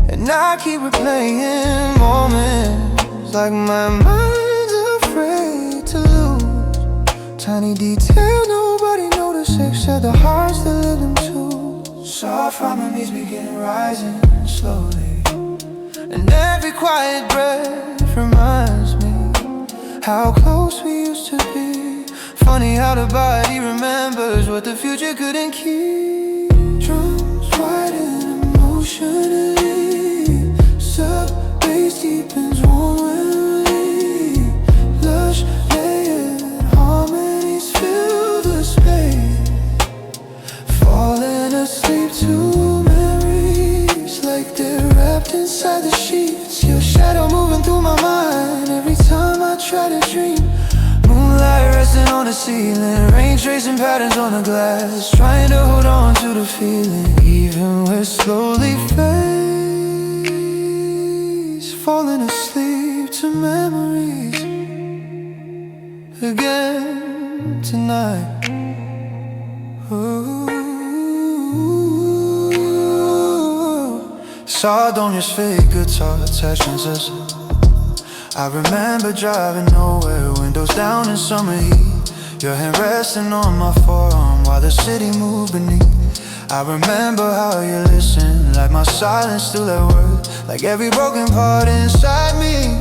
And I keep replaying moments like my mind's afraid to lose. Tiny details nobody notices except the hearts that live them too. Soft harmonies begin rising slowly, and every quiet breath reminds me how close we used to be. Funny how the body remembers what the future couldn't keep. Drums widen emotionally, sub-bass deepens warm memory. Lush layered harmonies fill the space, falling asleep to memories like they're wrapped inside the sheets. Your shadow moving through my mind every time I try to dream. Moonlight resting on the ceiling, rain tracing patterns on the glass, trying to hold on to the feeling, even when it slowly fades. Falling asleep to memories again tonight. Ooh. Sawed on your fake guitar attachments as I remember driving nowhere, windows down in summer heat. Your hand resting on my forearm while the city moved beneath. I remember how you listened, like my silence still at work, like every broken part inside me.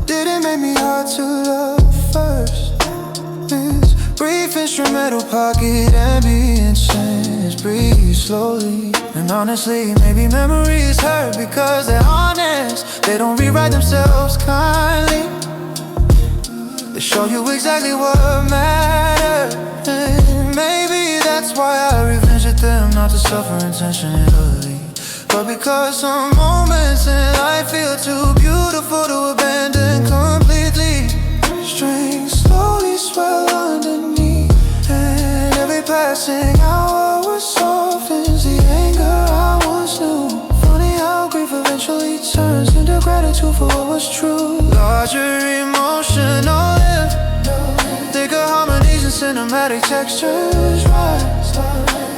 Didn't make me hard to love first. This brief instrumental pocket ambient sense, breathe slowly. And honestly, maybe memories hurt because they're honest. They don't rewrite themselves kindly. They show you exactly what mattered. And maybe that's why I revisit them, not to suffer intentionally, but because some moments in life feel too beautiful to abandon completely. Strings slowly swell underneath, and every passing hour was softens the anger I once knew. Funny how grief eventually turns into gratitude for what was true. Larger emotional lift, thicker harmonies and cinematic textures rise,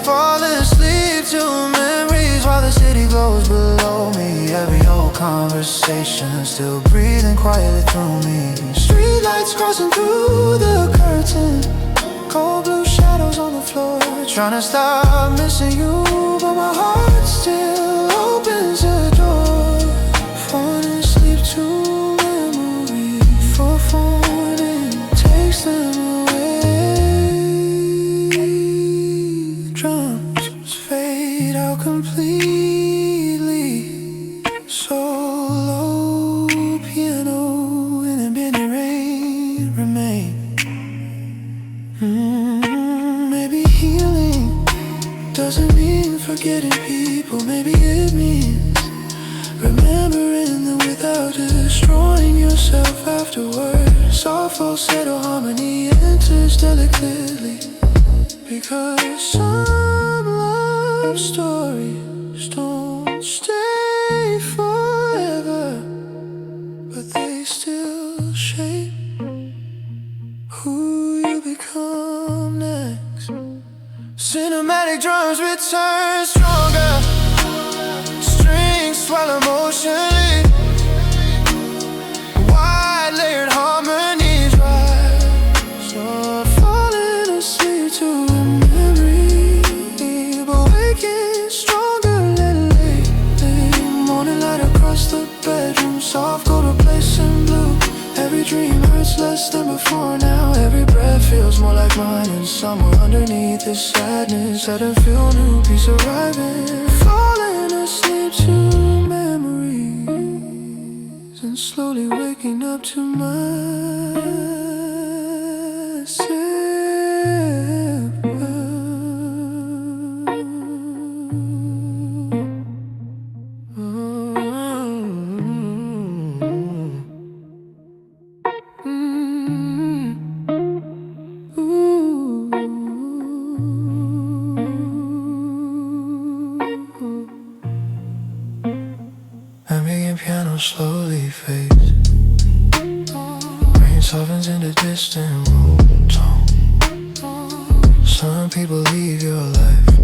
falling asleep to memories while the city glows below me. Every old conversation still breathing quietly through me. Streetlights lights crossing through the curtain, cold blue shadows on the floor. Trying to stop missing you, but my heart still opens the door. Falling asleep to memory, for falling takes them away. Drums fade out completely, solo piano and a bendy rain remain. Maybe healing doesn't mean forgetting people. Maybe it means remembering them without destroying yourself afterwards. Soft falsetto harmony enters delicately, because some love stories don't stay forever, but they still shape who you become next. Cinematic drums return stronger, strings swell emotionally, wide layered harmonies rise. So falling asleep to a memory, but waking stronger lately. Morning light across the bedroom, soft gold replacing blue. Every dream hurts less than before now. Every breath feels more like mine, and somewhere underneath this sadness I don't feel new peace arriving. Falling asleep to memories, and slowly waking up to myself. Ambient piano slowly fades, rain softens in the distant room tone. Some people leave your life,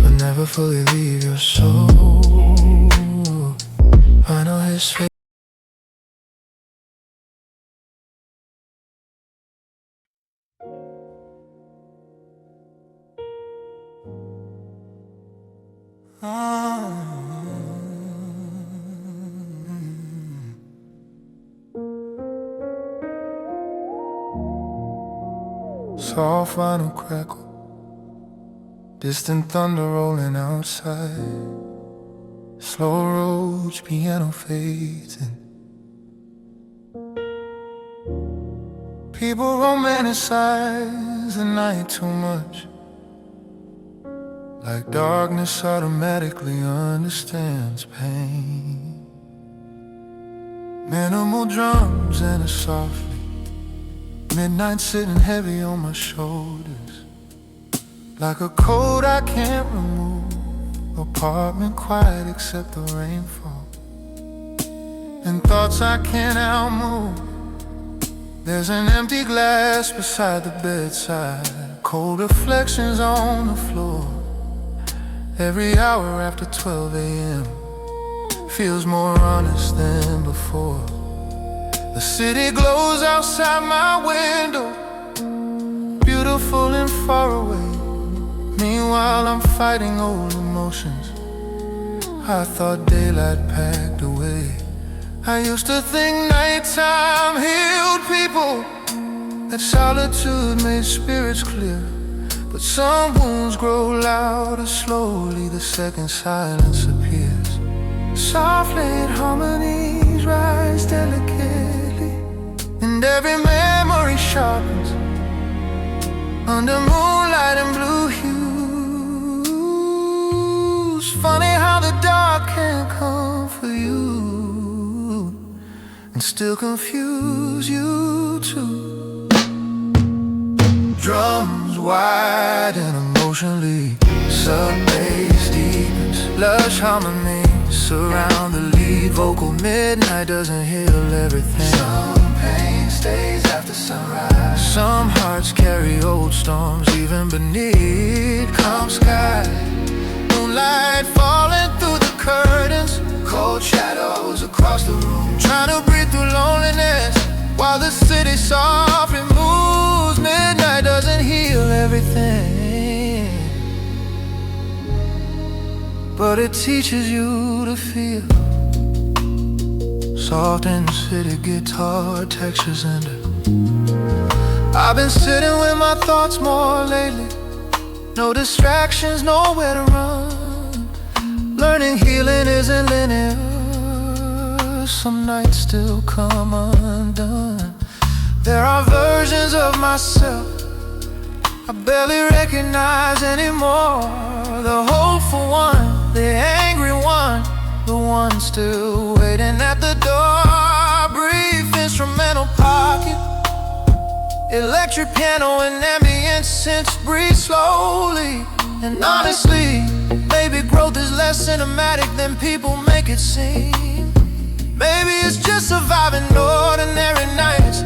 but never fully leave your soul. I know his face. Soft vinyl crackle, distant thunder rolling outside. Slow roads, piano fades in. People romanticize the night too much, like darkness automatically understands pain. Minimal drums and a softly, midnight sitting heavy on my shoulders, like a coat I can't remove. Apartment quiet except the rainfall, and thoughts I can't outmove. There's an empty glass beside the bedside, cold reflections on the floor. Every hour after 12 a.m. feels more honest than before. The city glows outside my window, beautiful and far away. Meanwhile I'm fighting old emotions I thought daylight packed away. I used to think nighttime healed people, that solitude made spirits clear. But some wounds grow louder slowly, the second silence appears. Soft-lit harmonies rise delicately, and every memory sharpens under moonlight and blue hues. Funny how the dark can come for you and still confuse you too. Drums wide and emotionally, sub-bass deepens, lush harmonies surround the lead vocal. Midnight doesn't heal everything. Some pain stays after sunrise. Some hearts carry old storms even beneath calm skies. Moonlight falling through the curtains, cold shadows across the room, trying to breathe through loneliness. While the city softly moves, midnight doesn't heal everything, but it teaches you to feel. Soft in the city, guitar textures and I've been sitting with my thoughts more lately. No distractions, nowhere to run. Learning healing isn't linear. Some nights still come undone. There are versions of myself I barely recognize anymore. The hopeful one, the angry one, the one still waiting at the door. Brief instrumental pocket, electric piano and ambient synths breathe slowly. And honestly, maybe growth is less cinematic than people make it seem. Maybe it's just surviving ordinary nights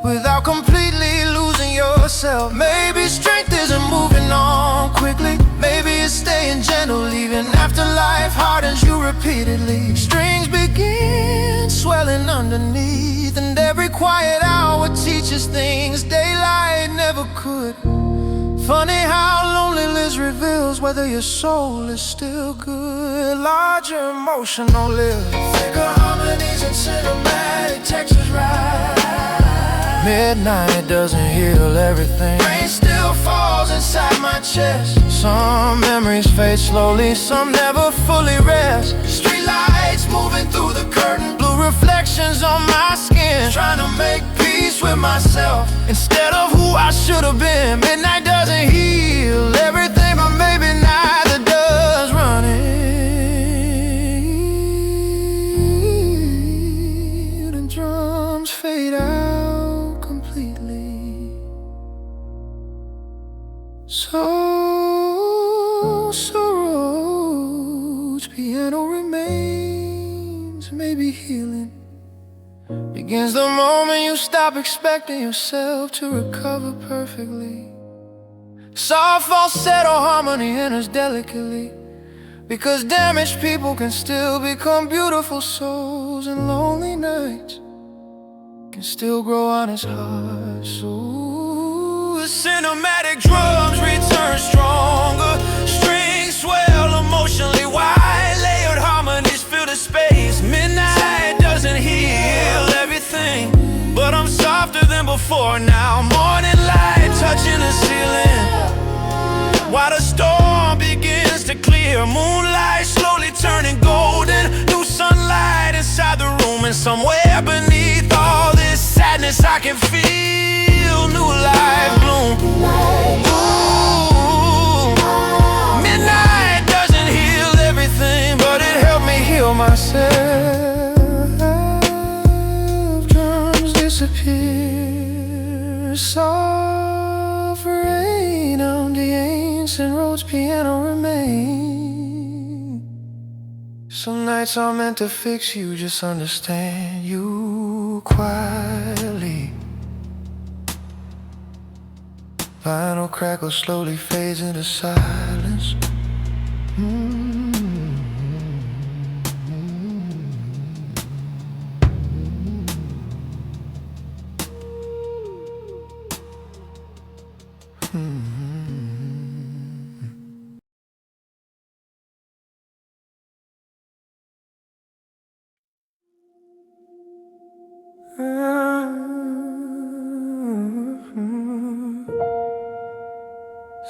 without completely losing yourself. Maybe strength isn't moving on quickly. Maybe it's staying gentle even after life hardens you repeatedly. Strings begin swelling underneath, and every quiet hour teaches things daylight never could. Funny how loneliness reveals whether your soul is still good. Larger emotional lift, thicker harmonies and cinematic textures rise. Midnight doesn't heal everything. Rain still falls inside my chest. Some memories fade slowly, some never fully rest. Street lights moving through the curtain, blue reflections on my skin. Trying to make peace with myself instead of who I should have been. Midnight doesn't heal everything, but maybe neither does running. The drums fade out completely. So roads, piano remains, maybe healing begins the moment you stop expecting yourself to recover perfectly. Soft falsetto harmony enters delicately, because damaged people can still become beautiful souls, and lonely nights can still grow honest hearts. So the cinematic drums return stronger, strings swell emotionally wide, layered harmonies fill the space. Midnight doesn't heal everything, but I'm softer than before now. Morning light touching the ceiling while the storm begins to clear. Moonlight slowly turning golden, new sunlight inside the room, and somewhere beneath all this sadness I can feel new life bloom. Ooh, midnight doesn't heal everything, but it helped me heal myself. Drums disappear, soft rain on the ancient roads, piano remain. Some nights are meant to fix you, just understand you quietly. Vinyl crackle slowly fades into silence.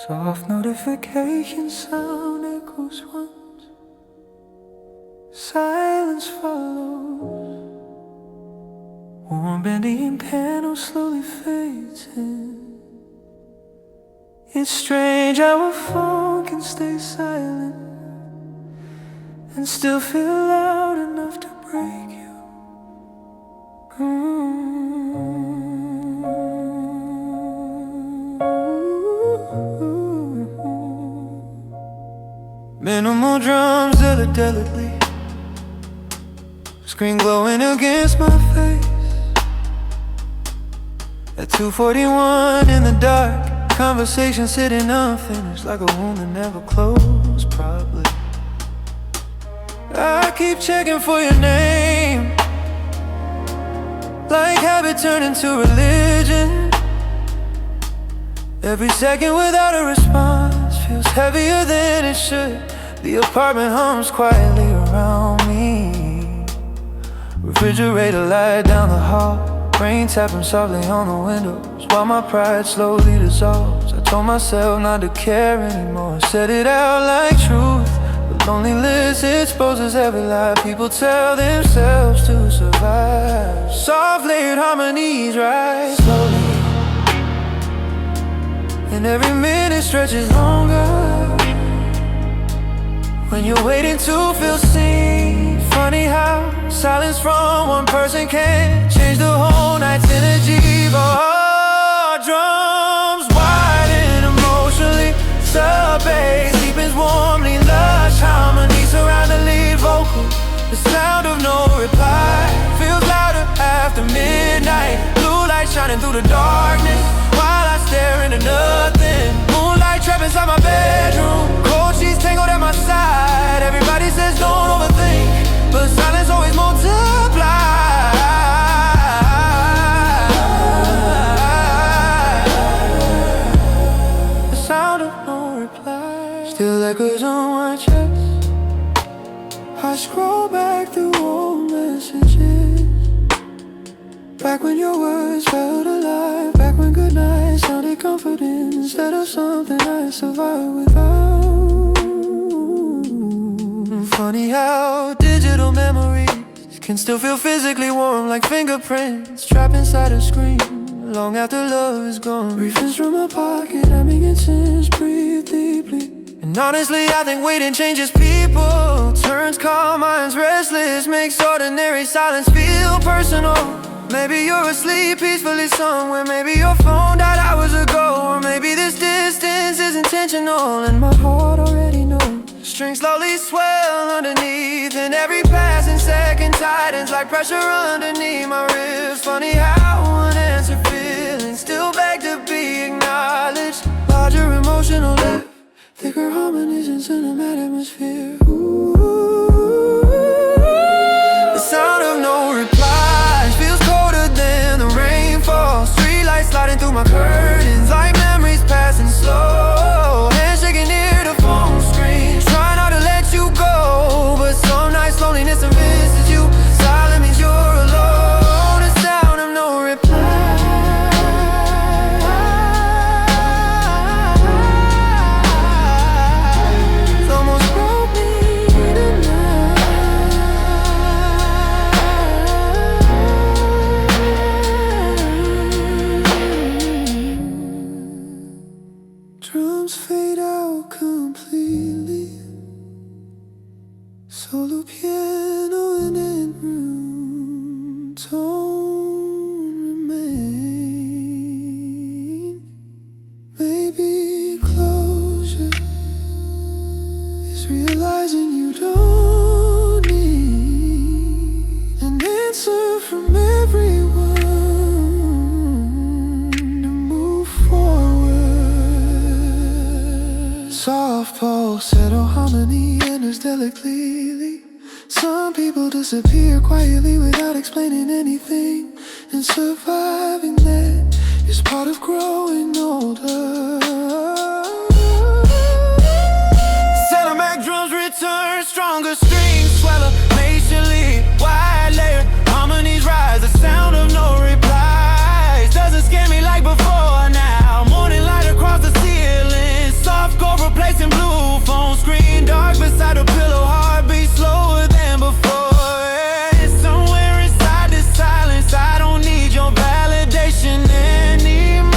Soft notification sound echoes once, silence follows. Warm bending panel slowly fades in. It's strange how a phone can stay silent and still feel loud enough to break you. Minimal drums delicately, screen glowing against my face. At 2:41 in the dark, conversation sitting unfinished, like a wound that never closed, probably. I keep checking for your name, like habit turned into religion. Every second without a response feels heavier than it should. The apartment hums quietly around me. Refrigerator light down the hall, rain tapping softly on the windows, while my pride slowly dissolves. I told myself not to care anymore, said it out like truth. But loneliness exposes every lie people tell themselves to survive. Soft layered harmonies rise slowly, and every minute stretches longer. When you're waiting to feel seen, funny how silence from one person can change the whole night's energy. But drums widen emotionally, sub-bass deepens warmly, lush harmony surround the lead vocal. The sound of no reply feels louder after midnight. Blue light shining through the darkness while I stare into nothing. Moonlight trap inside my bedroom, cold sheets tangled at my side. Everybody says don't overthink, but silence always multiplies. The sound of no reply still echoes on my chest. I scroll back through old messages, back when your words felt alive, back when goodnight sounded comforting instead of something I survived without. Funny how digital memories can still feel physically warm, like fingerprints trapped inside a screen long after love is gone. Briefings from my pocket, I begin to breathe deeply. And honestly, I think waiting changes people, turns calm minds restless, makes ordinary silence feel personal. Maybe you're asleep peacefully somewhere, maybe your phone died hours ago, or maybe this distance is intentional and my heart already knows. Strings slowly swell underneath, and every passing second tightens like pressure underneath my ribs. Funny how unanswered feelings still beg to be acknowledged. Larger emotional lift, thicker harmonies in cinematic atmosphere. Ooh. The sound of no reply feels colder than the rainfall. Streetlights sliding through my curtains like memories passing slow. Hands shaking near the phone screen, try not to let you go, but some nights loneliness visits you. Silence means you're alone. The sound of no reply. It's almost broke me tonight. Drums fade out completely, solo piano in that room, tone remain. Maybe closure is realizing you don't need an answer from everyone to move forward. Soft pulse, settle harmony enters delicately. Some people disappear quietly without explaining anything, and surviving that is part of growing older. Cinematic drums return, stronger strings swell up patiently. Wide layer harmonies rise, the sound of no replies doesn't scare me like before now. Morning light across the ceiling, soft gold replacing blue. Phone screen dark beside a pillow, heartbeat slower than before. It's somewhere inside this silence, I don't need your validation anymore.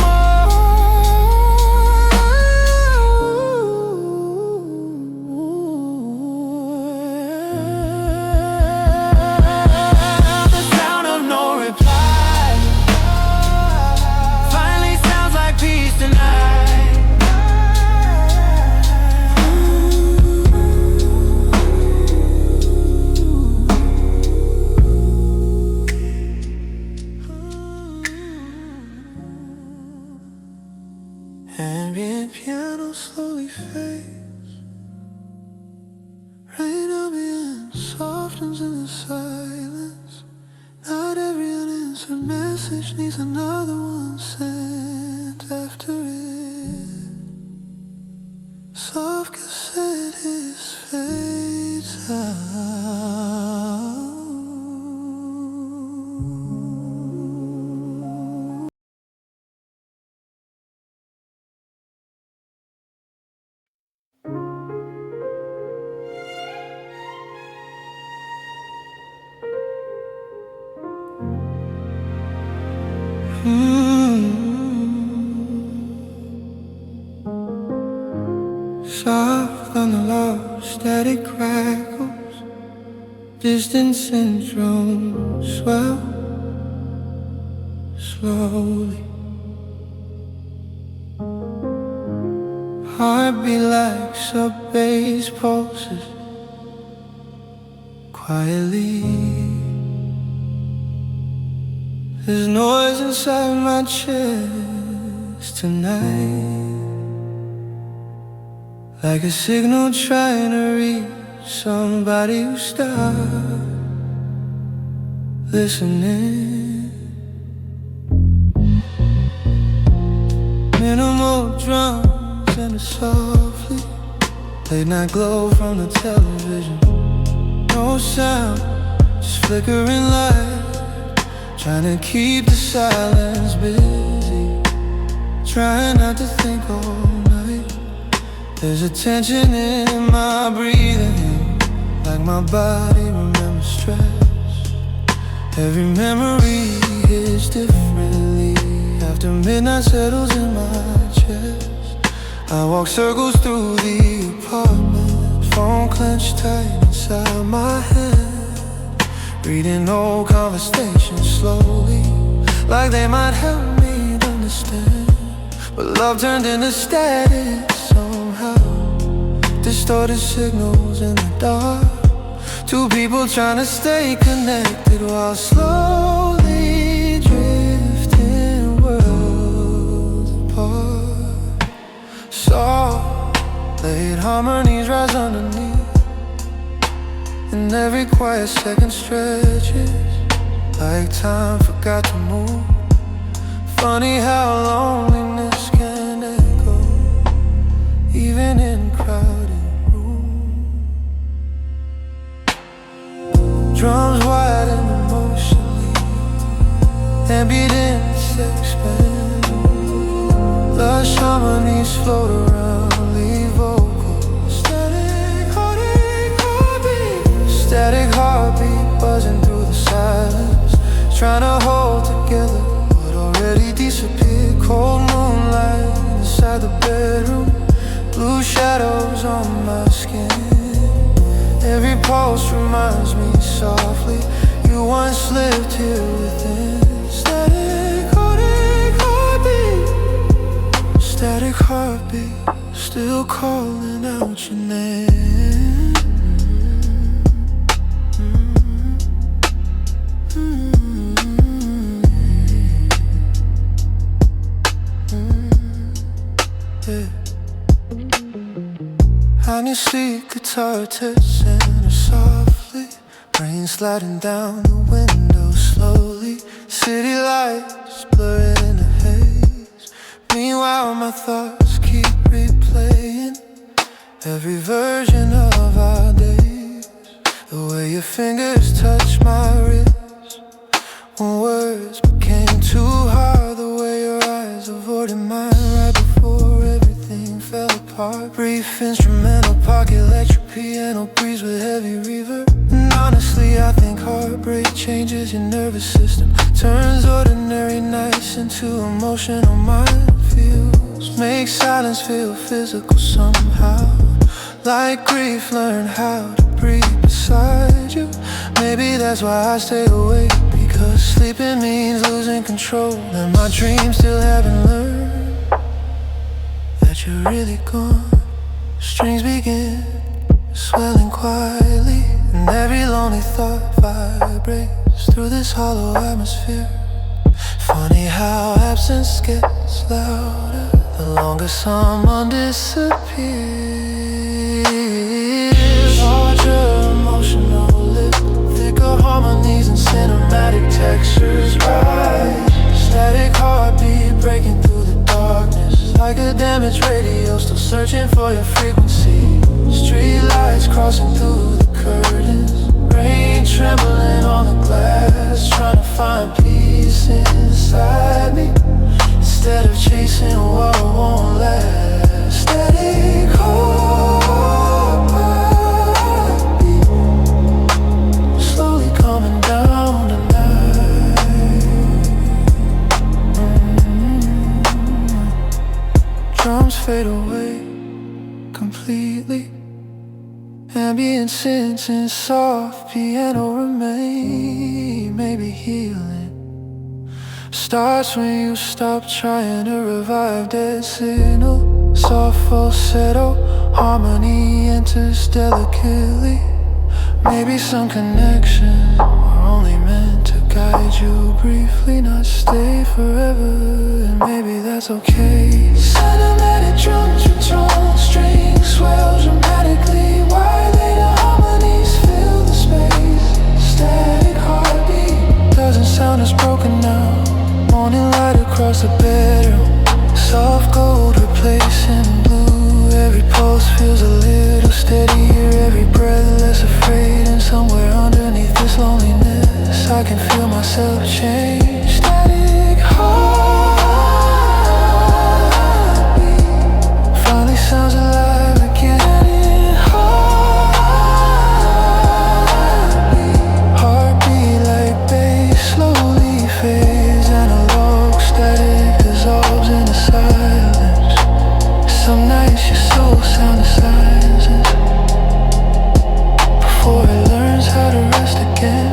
message needs another one sent after it. Soft cassette his fades out. Soft on the low, static crackles, distant syndrome swell slowly. Heartbeat like sub-bass pulses quietly. There's noise inside my chest tonight, like a signal trying to reach somebody who stopped listening. Minimal drums and a softly late night glow from the television. No sound, just flickering light, trying to keep the silence busy, trying not to think all night. There's a tension in my breathing, like my body remembers stress. Every memory hits differently after midnight settles in my chest. I walk circles through the apartment, phone clenched tight inside my hand, reading old conversations slowly, like they might help me to understand. But love turned into static somehow, distorted signals in the dark. Two people trying to stay connected while slowly drifting worlds apart. Soft, late harmonies rise underneath, and every quiet second stretches like time forgot to move. Funny how loneliness can echo even in crowded rooms. Drums wide and emotionally, ambient sex band, lush harmonies float around, leave vocals. Static heartbeat buzzing through the silence, trying to hold together what already disappeared. Cold moonlight inside the bedroom, blue shadows on my skin. Every pulse reminds me softly you once lived here within. Static heartbeat, still calling out your name. On your seat, guitar touching softly, rain sliding down the window slowly. City lights blurring in the haze. Meanwhile, my thoughts keep replaying every version of our days. The way your fingers touch my wrist when words became too hard. The way your eyes avoided mine right before everything fell apart. Brief instrumental, pocket electric piano breeze with heavy reverb. And honestly, I think heartbreak changes your nervous system, turns ordinary nights into emotional minefields, makes silence feel physical somehow, like grief learned how to breathe beside you. Maybe that's why I stay awake, because sleeping means losing control, and my dreams still haven't learned that you're really gone. Strings begin swelling quietly, and every lonely thought vibrates through this hollow atmosphere. Funny how absence gets louder the longer someone disappears. Larger emotional lift, thicker harmonies and cinematic textures rise. searching for your frequency. Street lights crossing through the curtains, rain trembling on the glass, trying to find peace inside me instead of chasing what won't last. Static heartbeat, slowly coming down tonight. Drums fade away completely. Ambient synths and soft piano remain. Maybe healing starts when you stop trying to revive that signal. Soft falsetto, harmony enters delicately. Maybe some connections are only meant to guide you briefly, not stay forever, and maybe that's okay. Cinematic drums with tone strings swell dramatically. Violating harmonies fill the space. Static heartbeat doesn't sound as broken now. Morning light across the bedroom, soft gold replacing blue. Every pulse feels a little steadier, every breath less afraid. And somewhere underneath this loneliness, I can feel myself change. Static heartbeat finally sounds alive again. Heartbeat like bass slowly fades, analog static dissolves into silence. Some nights your soul sounds of silences before it learns how to rest again.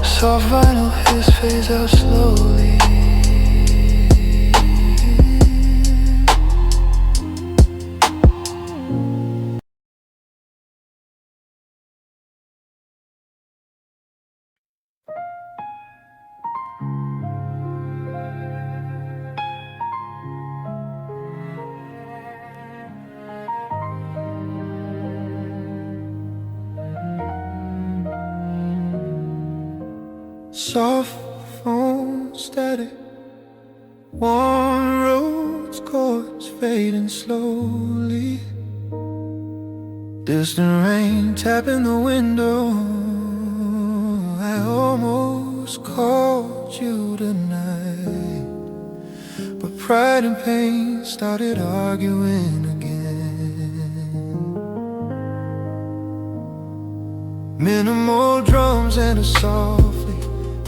Soft vinyl hiss fades out slowly. Soft phone static, warm roads, chords fading slowly. Distant rain tapping the window. I almost called you tonight, but pride and pain started arguing again. Minimal drums and a softly.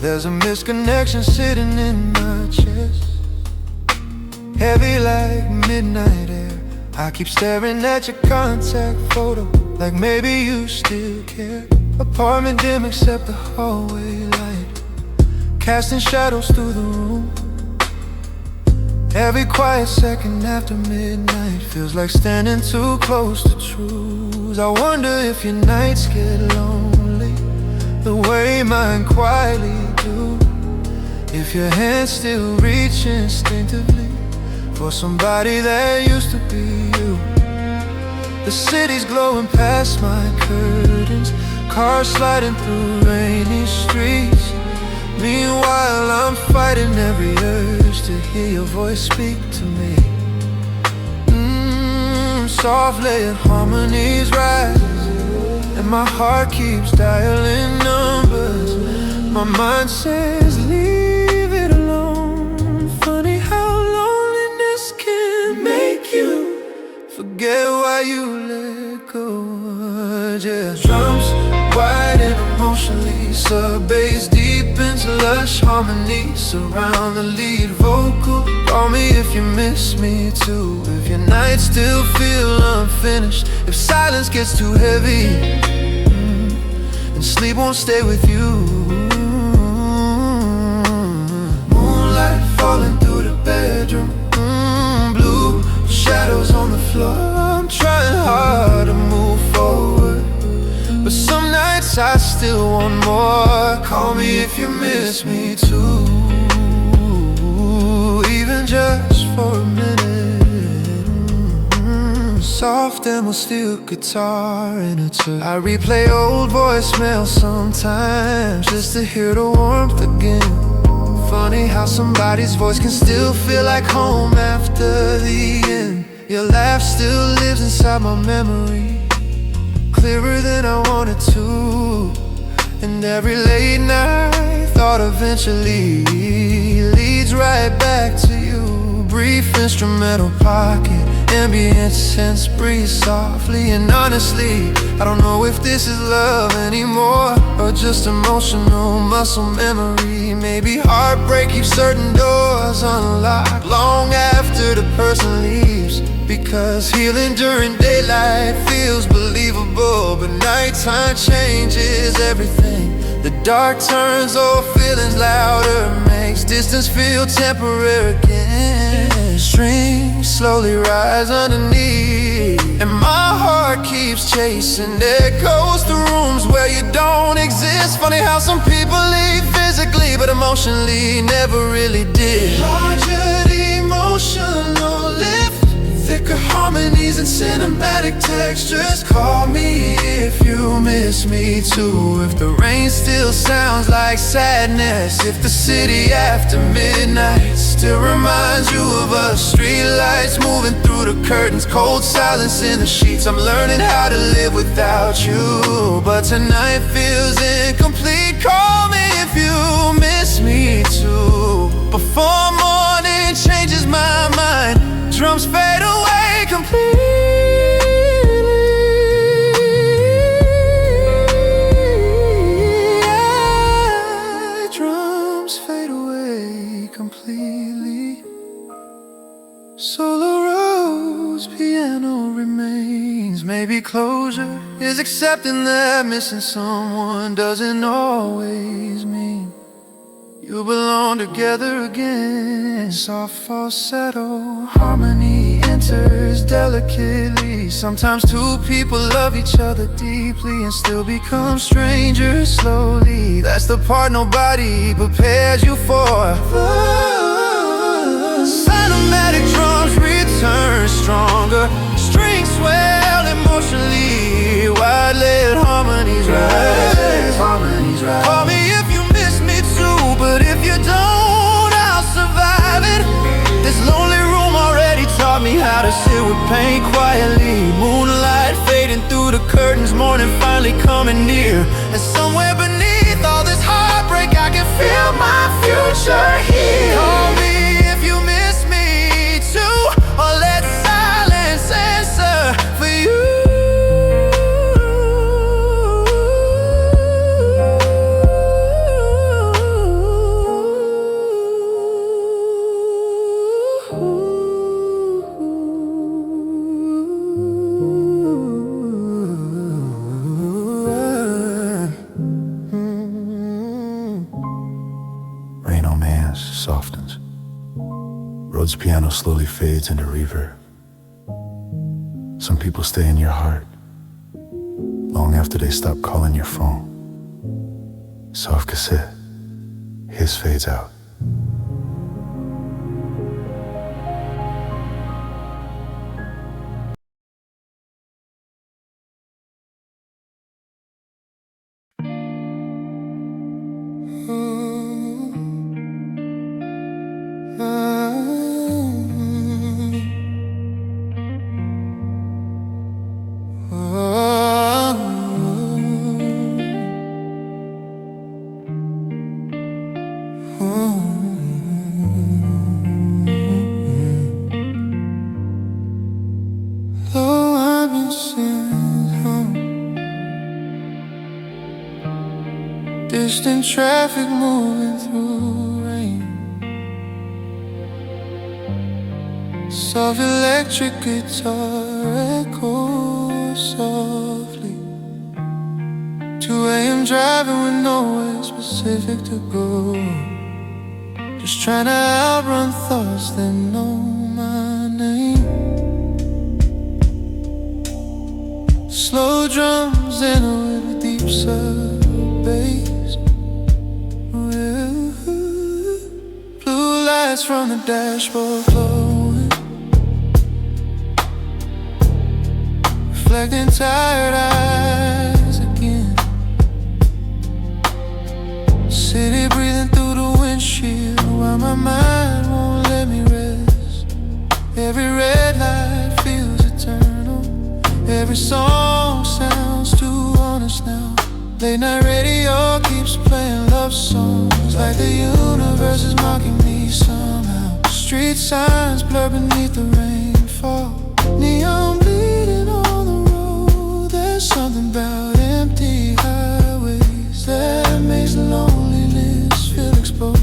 There's a misconnection sitting in my chest, heavy like midnight air. I keep staring at your contact photo, like maybe you still care. Apartment dim except the hallway light, casting shadows through the room. Every quiet second after midnight feels like standing too close to truth. I wonder if your nights get lonely the way mine quietly do, if your hands still reach instinctively for somebody that used to be you. The city's glowing past my curtains, cars sliding through rainy streets. Meanwhile I'm fighting every urge to hear your voice speak to me. Soft layered harmonies rise, and my heart keeps dialing numbers. My mind says leave it alone. Funny how loneliness can make you forget why you let go. Yeah. Drums wide and emotionally, sub bass deep into lush harmony. Surround the lead vocal. Call me if you miss me too, if your nights still feel unfinished, if silence gets too heavy and sleep won't stay with you. Moonlight falling through the bedroom, blue shadows on the floor. I'm trying hard to move forward, but some nights I still want more. Call me if you miss me too, even just for a minute. Soft demo steel guitar in a tune. I replay old voicemails sometimes just to hear the warmth again. Funny how somebody's voice can still feel like home after the end. Your laugh still lives inside my memory, clearer than I wanted to. And every late night thought eventually leads right back to you. Brief instrumental pocket, ambient sense breathes softly. And honestly, I don't know if this is love anymore, or just emotional muscle memory. Maybe heartbreak keeps certain doors unlocked long after the person leaves, because healing during daylight feels believable, but nighttime changes everything. The dark turns old feelings louder, makes distance feel temporary again. Strings slowly rise underneath, and my heart keeps chasing echoes through rooms where you don't exist. Funny how some people leave physically, but emotionally never really did. Larger emotional lift, thicker harmonies and cinematic textures. Call me if you miss me too. If the rain still sounds like sadness, if the city after midnight still reminds you of us. Street lights moving through the curtains, cold silence in the sheets. I'm learning how to live without you, but tonight feels incomplete. Call me if you miss me too. Before morning changes my mind, drums fade away completely. Yeah, drums fade away completely. Solo rose, piano remains. Maybe closure is accepting that missing someone doesn't always mean you belong together again. Soft falsetto harmony enters delicately. Sometimes two people love each other deeply and still become strangers slowly. That's the part nobody prepares you for. Cinematic drums return stronger, strings swell emotionally, wide-layered harmonies rise. Call me if you miss me too, but if you don't, I'll survive it. This lonely room already taught me how to sit with pain quietly. Moonlight fading through the curtains, morning finally coming near. And somewhere beneath all this heartbreak, I can feel my future here. Call me if you miss me too, or let silence answer for you. Rain on my hands softens. Rhodes piano slowly fades into reverb. Some people stay in your heart long after they stop calling your phone. Soft cassette, his fades out. Though I've been sent home, distant traffic moving through rain, soft electric guitar echoes softly. 2 a.m. driving with nowhere specific to go, just trying to outrun thoughts that know my name. Slow drums in with deep sub bass. Blue lights from the dashboard glowing, reflecting tired eyes again. City breathing through the windshield, Why my mind won't let me rest. Every red light feels eternal. Every song sounds too honest now. Late night radio keeps playing love songs, like the universe is mocking me somehow. Street signs blur beneath the rainfall. Neon bleeding on the road. There's something about empty highways that makes loneliness feel exposed.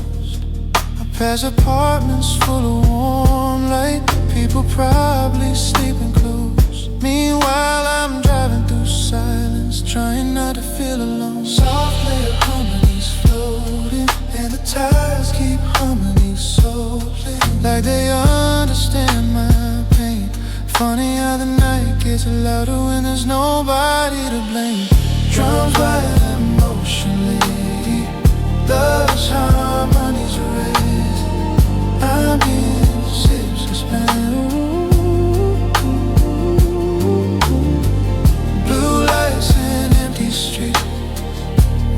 I pass apartments full of warm light. People probably sleeping close. Meanwhile I'm driving through silence, trying not to feel alone. Soft layer harmonies floating, and the tires keep humming softly, like they understand my pain. Funny how the night gets louder when there's nobody to blame. Drums wild emotionally, love's harmonies raised. I'm in sips suspended. Blue lights and empty streets,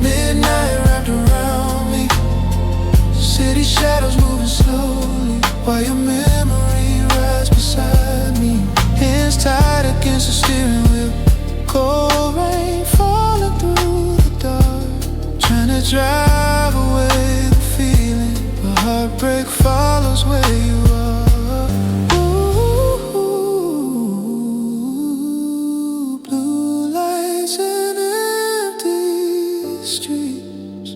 midnight wrapped around me. City shadows moving slowly, while your memory rides beside me. Hands tied against the steering wheel, cold rain falling through the dark. Trying to drive away the feeling, but heartbreak follows where you are. Ooh, blue lights and empty streets.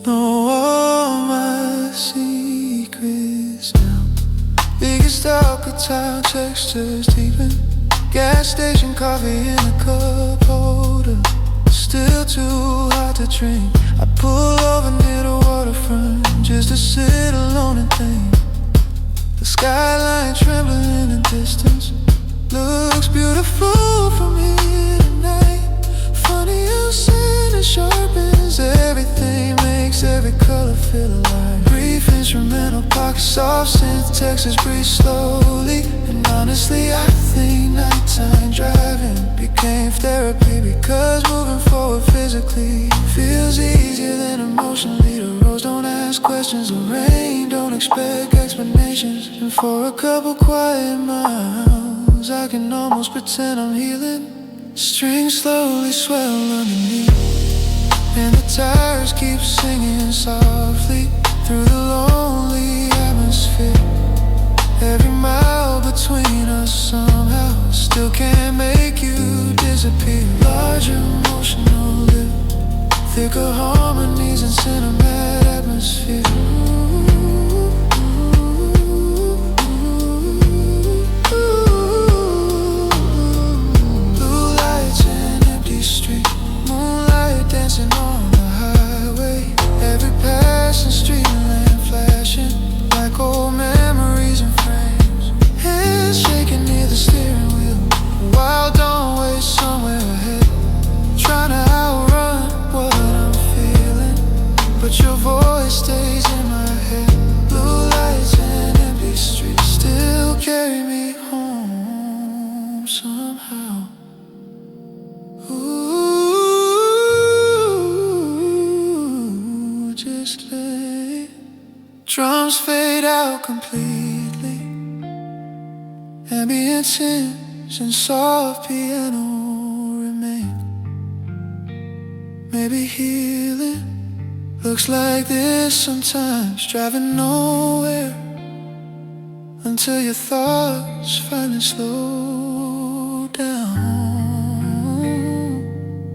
Know all my secrets now. Biggest dark guitar textures deepen. Gas station coffee in a cup holder, still too hot to drink. I pull over near the waterfront just to sit alone and think. The skyline trembling in the distance looks beautiful from here tonight. Funny how sin sharpens everything, makes every color feel alive. Brief instrumental pockets, soft synth, Texas breeze slowly. And honestly I think nighttime driving became therapy, because moving forward physically feels easier than emotionally. The roads don't ask questions, the rain don't expect explanations. And for a couple quiet miles I can almost pretend I'm healing. Strings slowly swell underneath, and the tires keep singing softly through the lonely atmosphere. Every mile between us somehow still can't make you disappear. Large emotional lift, thicker harmonies and cinematic atmosphere. Blue lights and empty streets, moonlight dancing on the highway. Every passing street lamp flashing like old memories in frames. Hands shaking near the steering wheel, while don't wait somewhere ahead. Trying to outrun what I'm feeling, but your voice stays in my head. Blue lights and empty streets still carry me home somehow. Ooh, just lay. Drums fade out completely, ambient synths and soft piano remain. Maybe healing looks like this sometimes, driving nowhere until your thoughts finally slow down.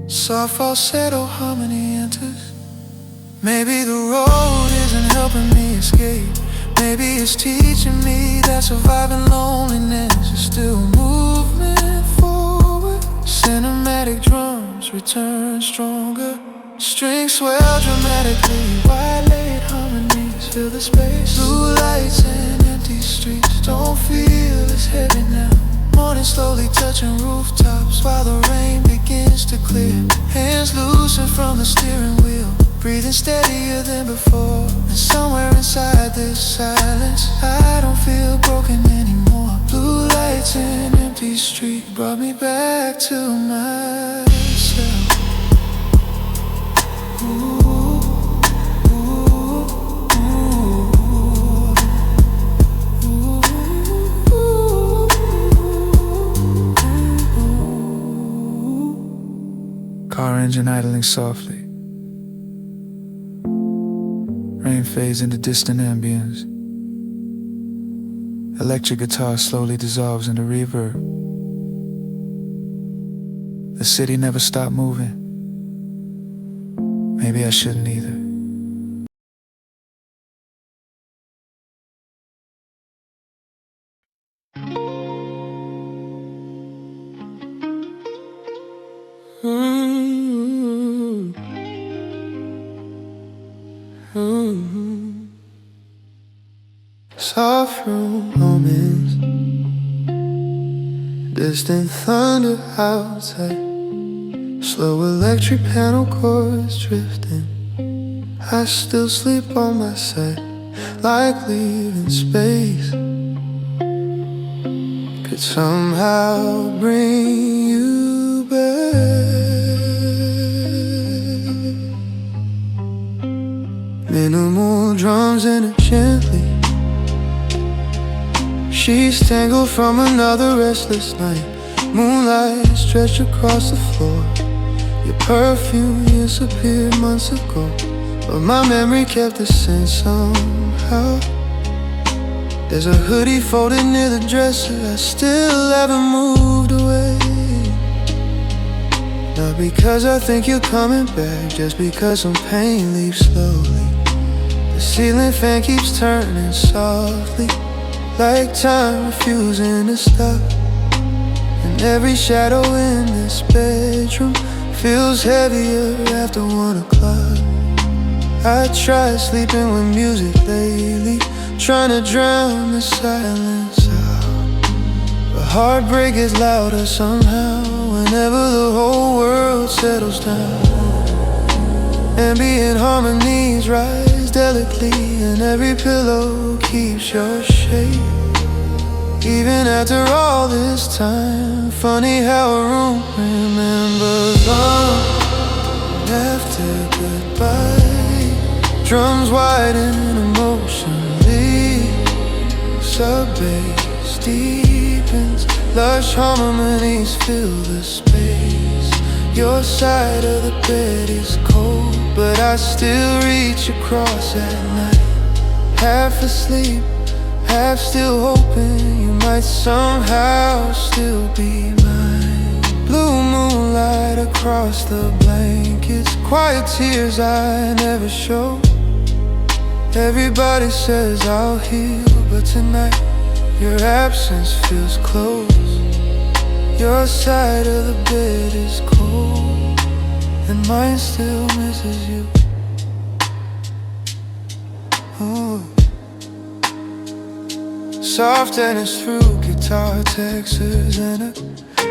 Soft falsetto harmony enters. Maybe the road isn't helping me escape. Maybe it's teaching me that surviving loneliness is still movement forward. Cinematic drums return stronger, strings swell dramatically, white late harmonies fill the space. Blue lights and empty streets don't feel as heavy now. Morning slowly touching rooftops while the rain begins to clear. Hands loosen from the steering wheel, breathing steadier than before. And somewhere inside this silence I don't feel broken anymore. Blue lights and empty street brought me back to myself. Ooh, ooh, ooh. engine idling softly. Rain fades into distant ambience. Electric guitar slowly dissolves into reverb. The city never stopped moving. Maybe I shouldn't either. Soft room moments, distant thunder outside, slow electric panel chords drifting. I still sleep on my side, like leaving space could somehow bring you back. Minimal drums in a gently. She's tangled from another restless night. Moonlight stretched across the floor. Your perfume disappeared months ago, but my memory kept the scent somehow. There's a hoodie folded near the dresser. I still haven't moved away. Not because I think you're coming back, just because some pain leaves slowly. The ceiling fan keeps turning softly, like time refusing to stop. And every shadow in this bedroom feels heavier after 1 o'clock. I tried sleeping with music lately, trying to drown the silence out, but heartbreak is louder somehow whenever the whole world settles down. Ambient harmonies rise delicately, and every pillow keeps your shape. Even after all this time, funny how a room remembers long after goodbye. Drums widen emotionally, sub-bass deepens, lush harmonies fill the space. Your side of the bed is cold, but I still reach across at night, half asleep, half still hoping you might somehow still be mine. Blue moonlight across the blankets, quiet tears I never show. Everybody says I'll heal, but tonight your absence feels close. Your side of the bed is cold, and mine still misses you. Ooh. Soft and it's through guitar textures, and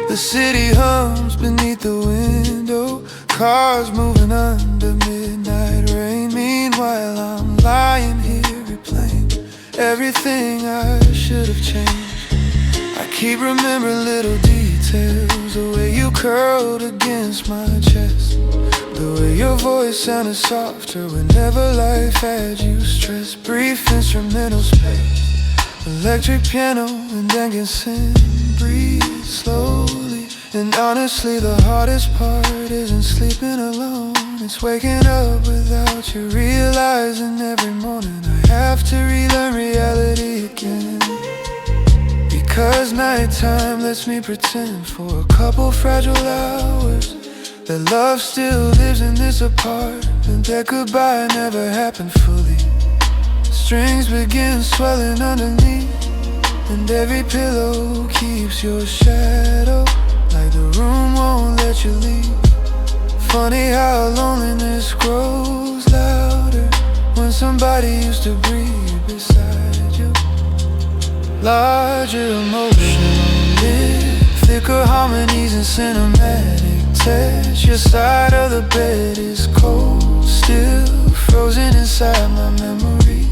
the city hums beneath the window. Cars moving under midnight rain. Meanwhile I'm lying here replaying everything I should have changed. I keep remembering little details, the way you curled against my chest, the way your voice sounded softer whenever life had you stressed. Brief instrumental space, electric piano and then can sing. Breathe slowly, and honestly the hardest part isn't sleeping alone, it's waking up without you, realizing every morning I have to relearn reality again. Because nighttime lets me pretend for a couple fragile hours that love still lives in this apartment, that goodbye never happened fully. Strings begin swelling underneath, and every pillow keeps your shadow, like the room won't let you leave. Funny how loneliness grows louder when somebody used to breathe beside you. Larger emotion lit, thicker harmonies and cinematic touch. Your side of the bed is cold, still frozen inside my memory.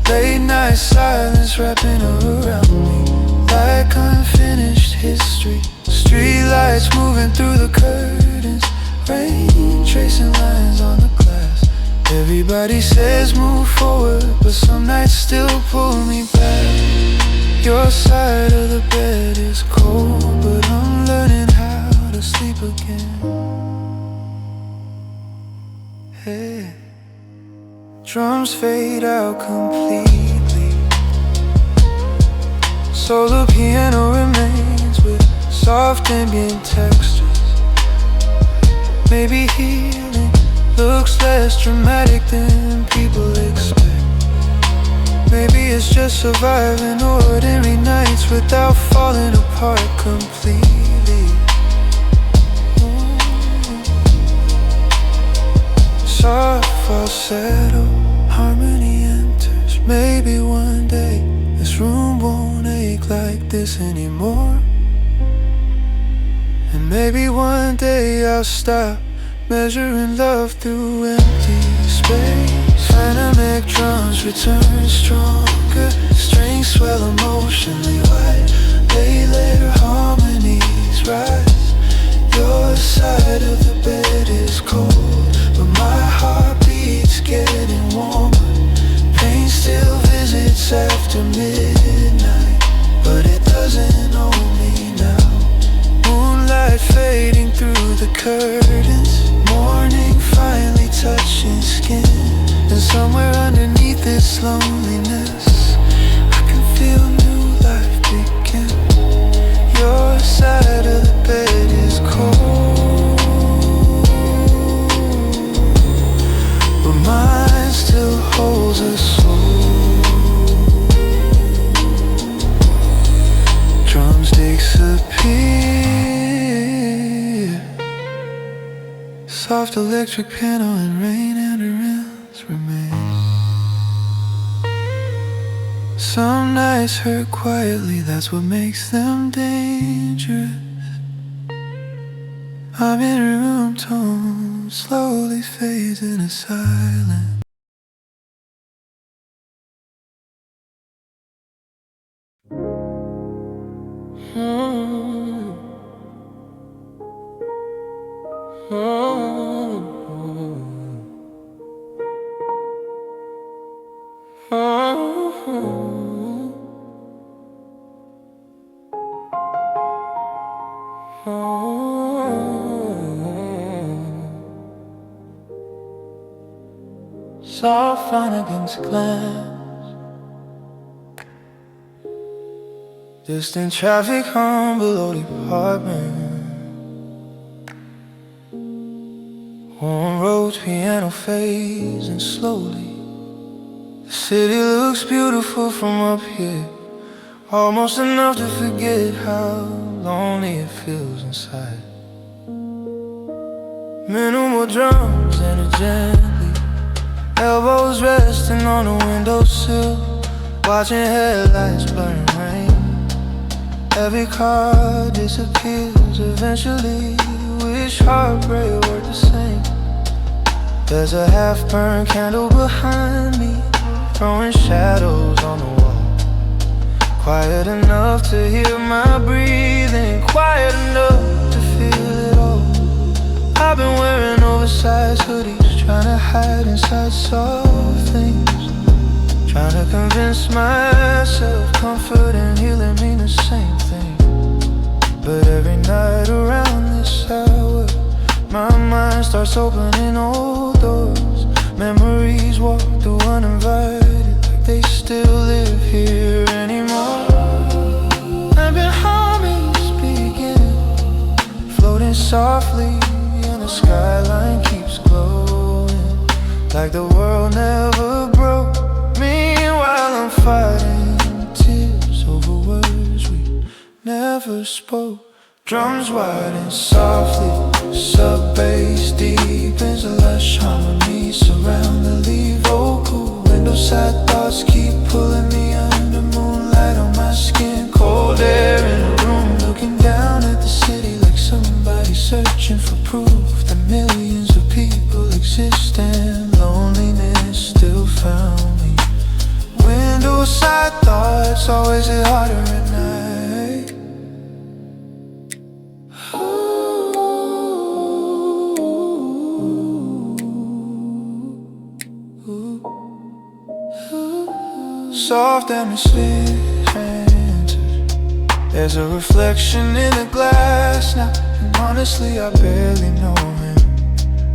Late night silence wrapping around me like unfinished history. Street lights moving through the curtains, rain tracing lines on the glass. Everybody says move forward, but some nights still pull me back. Your side of the bed is cold, but I'm learning how to sleep again. Drums fade out completely, so the piano remains with soft ambient textures. Maybe healing looks less dramatic than people expect. Maybe it's just surviving ordinary nights without falling apart completely. Soft falsetto, harmony enters. Maybe one day this room won't ache like this anymore. And maybe one day I'll stop measuring love through empty space. Dynamic drums return stronger, strings swell emotionally wide. They layer harmonies rise. Your side of the bed is cold, but my heart beats getting warmer. Pain still visits after midnight, but it doesn't own me now. Moonlight fading through the curtains, morning finally touching skin. And somewhere underneath this loneliness, I can feel new life begin. Your side of the bed is cold, but mine still holds a soul. Drums disappear, soft electric piano and rain and rinse remain. Some nights hurt quietly, that's what makes them dangerous. I'm in room tone, slowly fades into silence. Soft run against glass, distant traffic hum below the apartment. Warm roads, piano fades and slowly the city looks beautiful from up here, almost enough to forget how lonely it feels inside. Minimal drums and gently, elbows resting on the windowsill, watching headlights blurring rain. Every car disappears eventually. Wish heartbreak were the same. There's a half-burned candle behind me, throwing shadows on the wall. Quiet enough to hear my breathing, quiet enough to feel it all. I've been wearing oversized hoodies, trying to hide inside soft things, trying to convince myself comfort and healing mean the same thing. But every night around this hour, my mind starts opening old doors. Memories walk through uninvited, like they still live here anymore. I've been harmonies begin, floating softly, and the skyline keeps glowing, like the world never broke. Meanwhile I'm fighting tears over words we never spoke. Drums widen softly, sub-bass deepens, a lush harmony surround the lead vocal. Window-side thoughts keep pulling me under, moonlight on my skin, cold air in a room, looking down at the city like somebody searching for proof that millions of people exist and loneliness still found me. Window-side thoughts always hit harder at night. Soft atmosphere enters. There's a reflection in the glass now, and honestly I barely know him.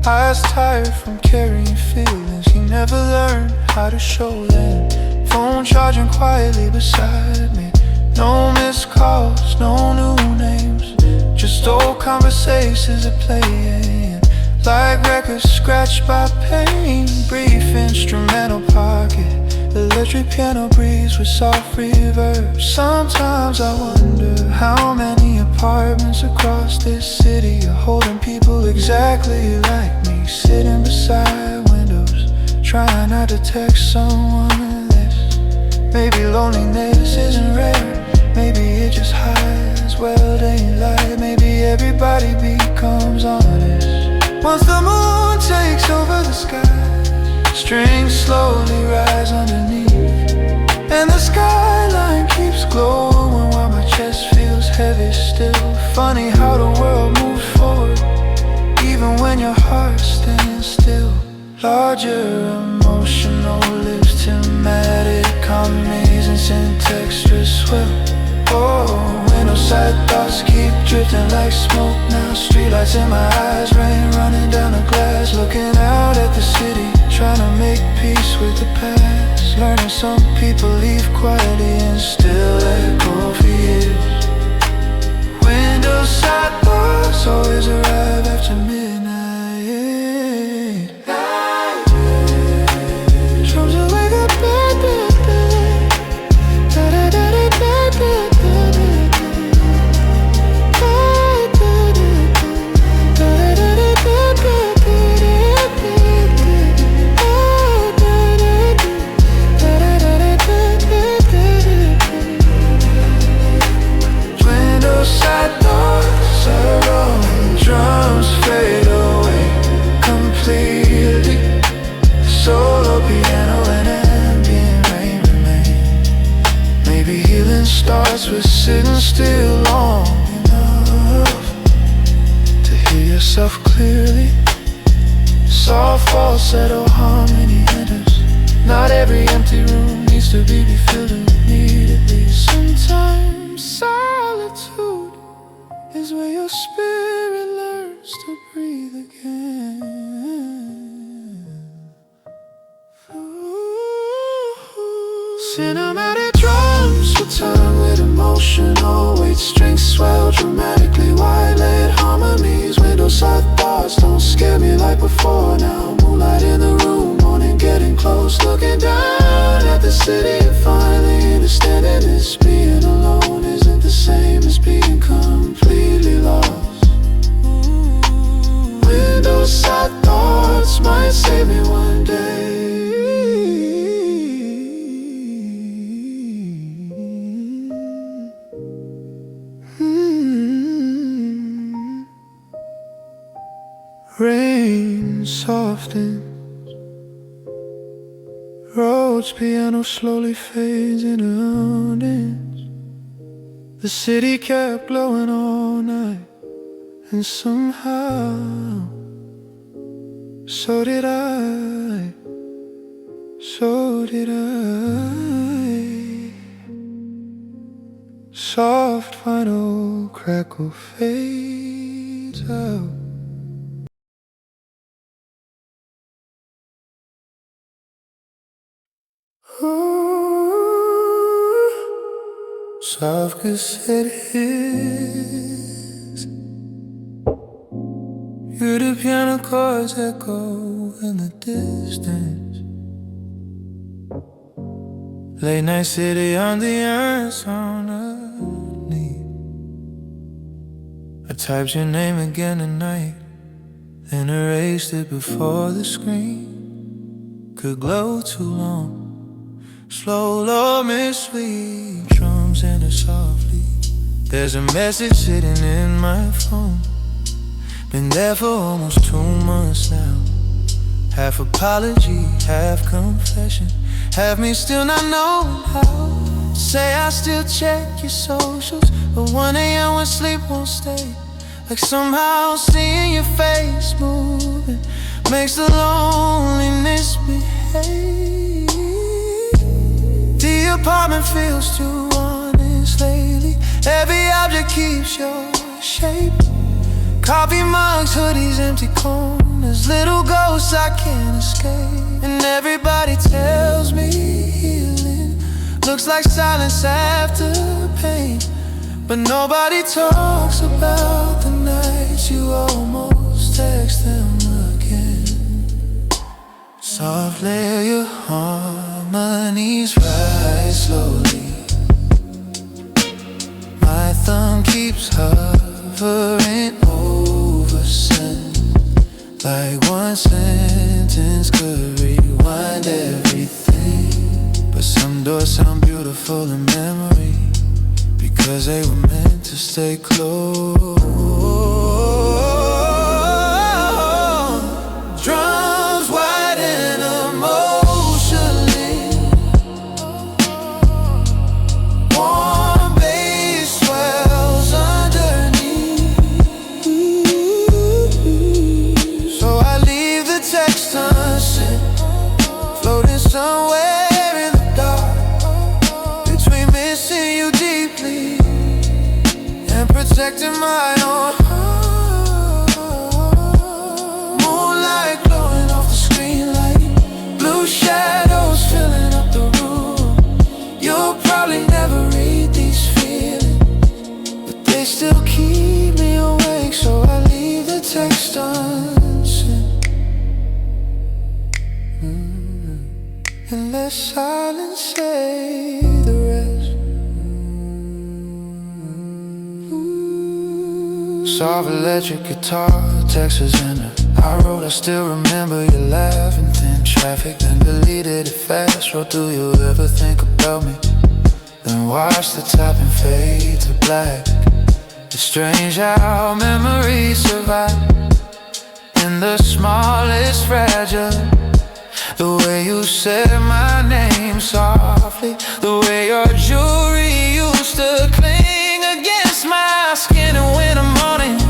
Eyes tired from carrying feelings, he never learned how to show them. Phone charging quietly beside me. No missed calls, no new names, just old conversations are playing like records scratched by pain. Brief instrumental pocket, electric piano breeze with soft reverb. Sometimes I wonder how many apartments across this city are holding people exactly like me, sitting beside windows, trying not to text someone this. Maybe loneliness isn't rare, maybe it just hides well daylight. Maybe everybody becomes honest once the moon takes over the sky. Strings slowly rise underneath, and the skyline keeps glowing while my chest feels heavy still. Funny how the world moves forward even when your heart stands still. Larger emotional lives, thematic comedies and syntax swell. Oh, window-side thoughts keep drifting like smoke now. Streetlights in my eyes, rain running down the glass. Looking out at the city, trying to make peace with the past. Learning some people leave quietly and still echo for years. Window-side thoughts always arrive after midnight. Drums will wake up, drums fade away completely. Solo piano and ambient rain remain. Maybe healing starts with sitting still long enough to hear yourself clearly. Soft falsetto harmony enters. Not every empty room needs to be filled immediately. Sometimes solitude is where your spirit learns to breathe again. Cinematic drums will turn with emotional weight. Strings swell dramatically, wide-laid harmonies. Window-side thoughts don't scare me like before now. Moonlight in the room, morning getting close. Looking down at the city and finally understanding this. Being alone isn't the same as being completely lost. Window-side thoughts might save me one day. Rain softens, Rhodes piano slowly fades into audience. The city kept glowing all night, and somehow so did I, so did I. Soft final crackle fades out. Soft cassette hits, hear the piano chords echo in the distance. Late night city ambiance underneath. I typed your name again tonight, then erased it before the screen could glow too long. Slow, low, mid-sweet drums enter softly. There's a message sitting in my phone. Been there for almost 2 months now. Half apology, half confession. Have me still not knowing how. Say I still check your socials, but 1 AM when sleep won't stay. Like somehow seeing your face moving makes the loneliness behave. The apartment feels too honest lately. Every object keeps your shape. Coffee mugs, hoodies, empty corners, little ghosts I can't escape. And everybody tells me healing looks like silence after pain, but nobody talks about the nights you almost text them again. Softly your harmonies rise slowly. My thumb keeps hovering over send, like one sentence could rewind everything. But some doors sound beautiful in memory, because they were meant to stay closed. Drums wide and emotionally, warm bass swells underneath. So I leave the text unsent, floating somewhere in the dark, between missing you deeply and protecting my own heart. Moonlight glowing off the screen like blue shadows filling up the room. You'll probably never read these feelings, but they still keep me awake. So I leave the text unsent, and let silence say the rest. Soft electric guitar, Texas in her. I wrote, I still remember you laughing, thin traffic, then deleted it fast. Wrote, do you ever think about me? Then watch the tapping fade to black. It's strange how memories survive in the smallest fragile. The way you said my name softly, the way your jewelry used to cling against my skin in winter mornings,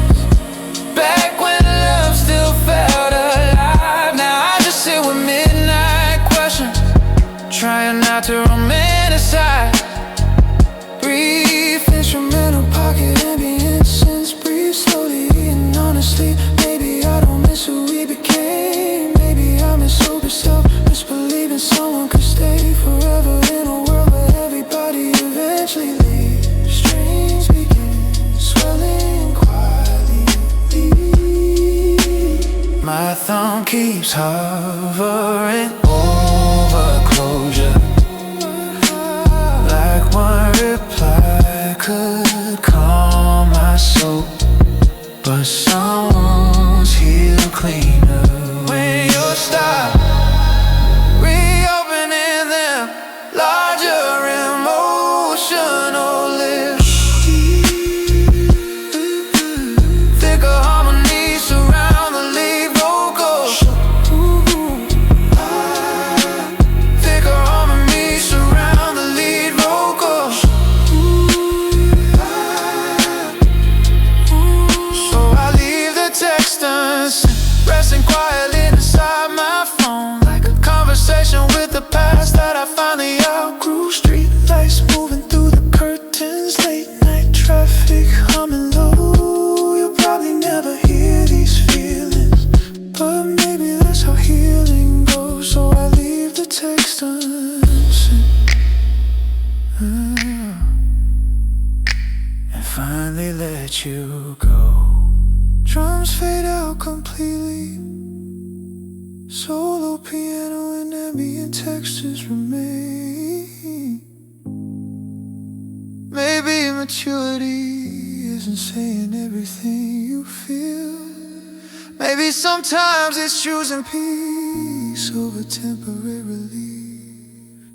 back when love still felt alive. Now I just sit with midnight questions, trying not to romanticize. Brief instrumental pocket ambient sense, breathe slowly and honestly. Maybe I don't miss who we became. Maybe I miss sober self, misbelieving someone could stay forever in a world where everybody eventually leaves. Strings begin swelling quietly. My thumb keeps hovering over closure, like one reply could calm my soul, but someone's heal cleaner when you stop reopening them larger emotional lips. Thicker harmonies surround the lead vocals. Thicker harmonies surround the lead vocals. So I leave the text unsent, resting quietly inside my phone, like a conversation with the past that I finally outgrew. Street lights moving through the curtains, late night traffic humming low. You'll probably never hear these feelings, but maybe that's how healing goes. So I leave the text unsent, and finally let you go. Drums fade out completely, solo piano and ambient textures remain. Maybe maturity isn't saying everything you feel. Maybe sometimes it's choosing peace over temporary relief.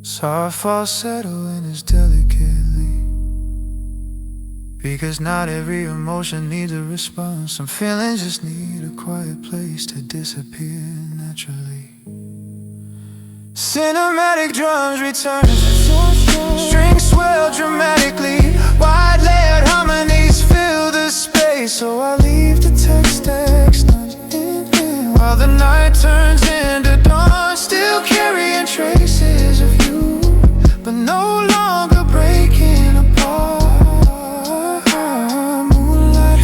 Soft falsetto in his delicately, because not every emotion needs a response. Some feelings just need a quiet place to disappear naturally. Cinematic drums return, strings swell dramatically, wide layered harmonies fill the space. So I leave the text while the night turns into dawn, still carrying traces of you, but no longer breaking apart. Moonlight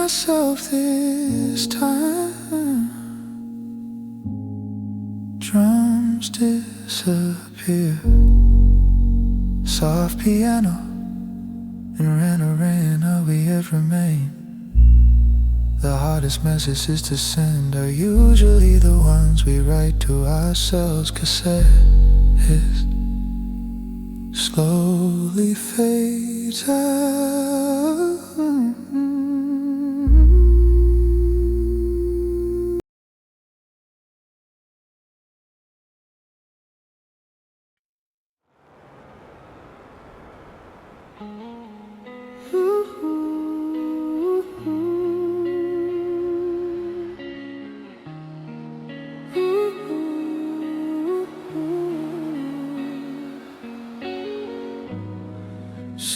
myself this time. Drums disappear, soft piano, and rain, we yet remain. The hardest messages to send are usually the ones we write to ourselves. Cassette his slowly fades out.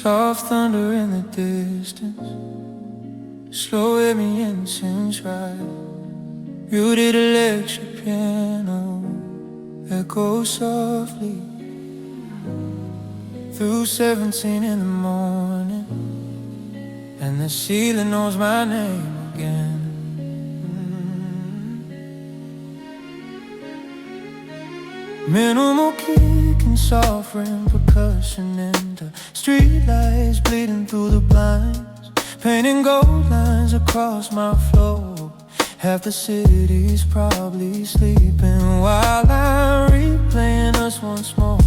Soft thunder in the distance, slow reminiscence right. Muted electric piano echoes softly through 17 in the morning, and the ceiling knows my name again. Minimal kick and soft ring percussion into streetlights bleeding through the blinds, painting gold lines across my floor. Half the city's probably sleeping while I'm replaying us once more.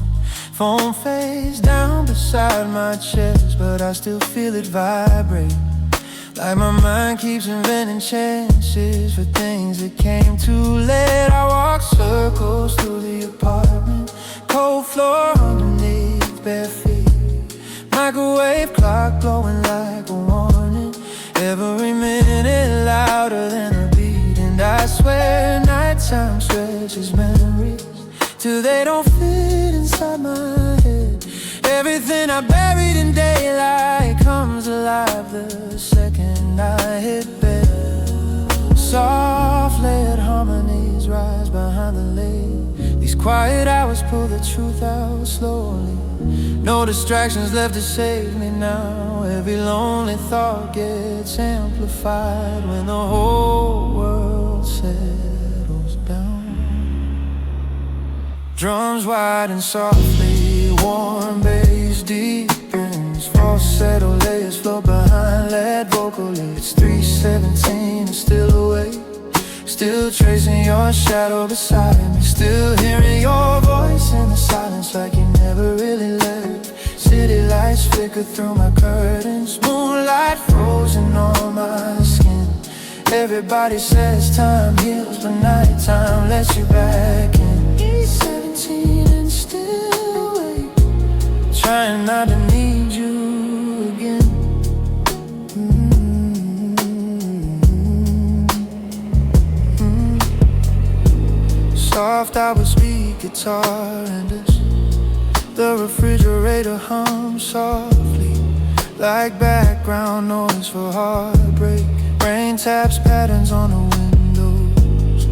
Phone face down beside my chest, but I still feel it vibrate, like my mind keeps inventing chances for things that came too late. I walk circles through the apartment, cold floor underneath bare feet, microwave clock glowing like a warning, every minute louder than a beat. And I swear nighttime stretches memories till they don't fit inside my head. Everything I buried in daylight comes alive the second I hit bed. Soft layered harmonies rise behind the lake. These quiet hours pull the truth out slowly. No distractions left to save me now. Every lonely thought gets amplified when the whole world settles down. Drums wide and softly, warm bass deepens, falsetto layers float behind lead vocalists. 317 is still awake, still tracing your shadow beside me, still hearing your voice in the silence like you never really left. City lights flicker through my curtains, moonlight frozen on my skin. Everybody says time heals, but nighttime lets you back in. 17 and still awake, trying not to need you again. Soft hours speak guitar and us. The refrigerator hums softly, like background noise for heartbreak. Rain taps patterns on the windows,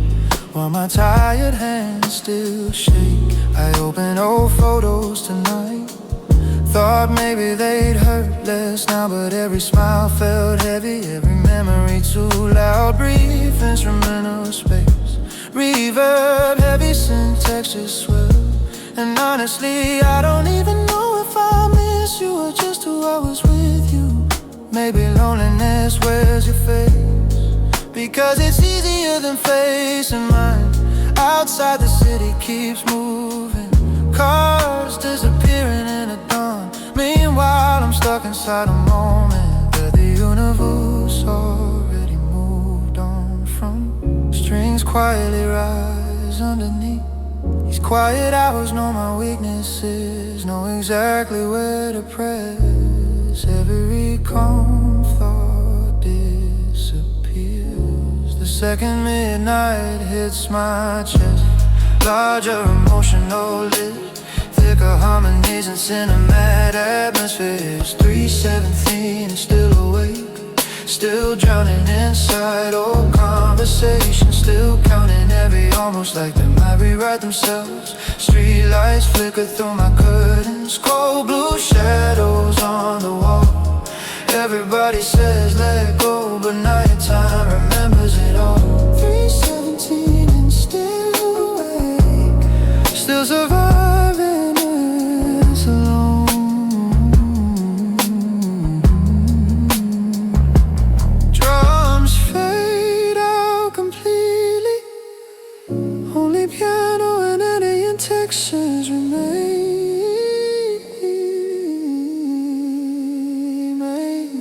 while my tired hands still shake. I open old photos tonight, thought maybe they'd hurt less now, but every smile felt heavy, every memory too loud. Brief instrumental space, reverb, heavy syntax just swell. And honestly, I don't even know if I miss you or just who I was with you. Maybe loneliness wears your face, because it's easier than facing mine. Outside the city keeps moving, cars disappearing in the dawn. Meanwhile, I'm stuck inside a moment that the universe already moved on from. Strings quietly rise underneath. These quiet hours know my weaknesses, know exactly where to press. Every calm thought disappears the second midnight hits my chest. Larger emotional lift, thicker harmonies and cinematic atmospheres. 317 is still awake, still drowning inside old conversations, still counting every almost like they might rewrite themselves. Street lights flicker through my curtains, cold blue shadows on the wall. Everybody says let go, but nighttime remembers it all. 3:17 and still awake, still surviving this alone. Drums fade out completely, only piano and Eddie in Texas remain.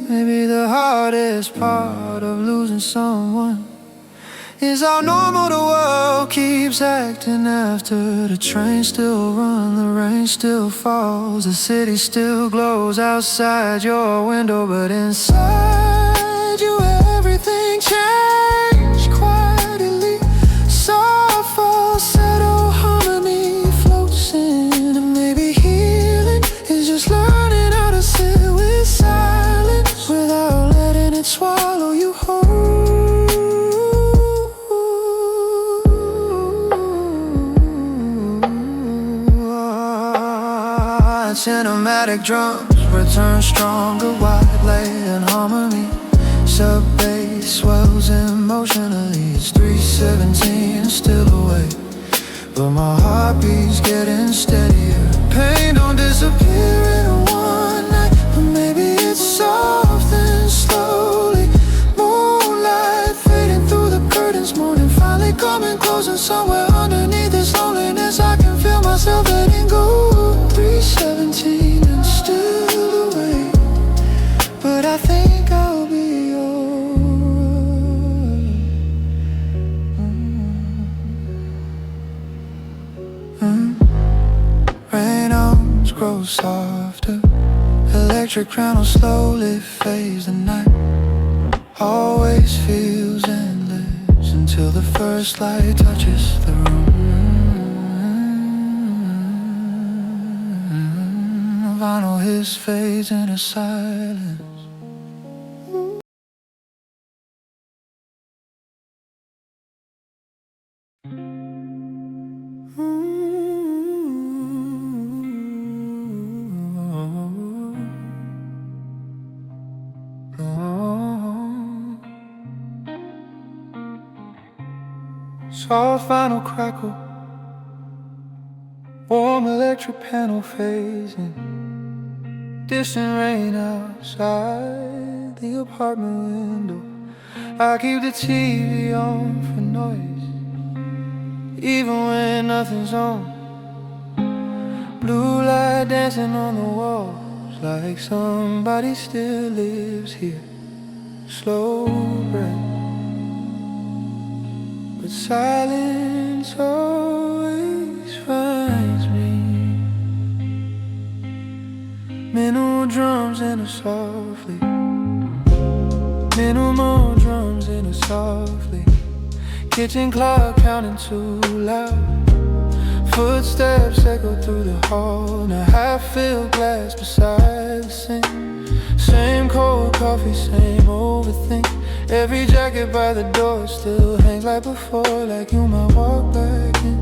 Maybe the hardest part of losing someone is how normal the world keeps acting after the train still runs, the rain still falls, the city still glows outside your window, but inside you everything changed quietly. Soft falsetto harmony floats in, and maybe healing is just learning how to sit with silence without letting it swallow you whole. Cinematic drums return stronger, wide laying harmony. Sub bass swells emotionally. It's 3:17 and still awake, but my heartbeat's getting steadier. Pain don't disappear in one night, but maybe it's soft and slowly. Moonlight fading through the curtains, morning finally coming close, and somewhere underneath this loneliness I can feel myself letting go. 3:17 and still awake, but I think I'll be alright. Rain arms grow softer, electric candles slowly phase the night. Always feels endless until the first light touches the room. Vinyl hiss fades into silence. Soft vinyl crackle, warm electric panel phasing, distant rain outside the apartment window. I keep the TV on for noise, even when nothing's on. Blue light dancing on the walls, like somebody still lives here. Slow breath, but silence always finds me. Minimal drums enter softly, minimal drums enter softly. Kitchen clock counting too loud, footsteps echo through the hall. Now half-filled glass beside the sink, same cold coffee, same overthink. Every jacket by the door still hangs like before, like you might walk back in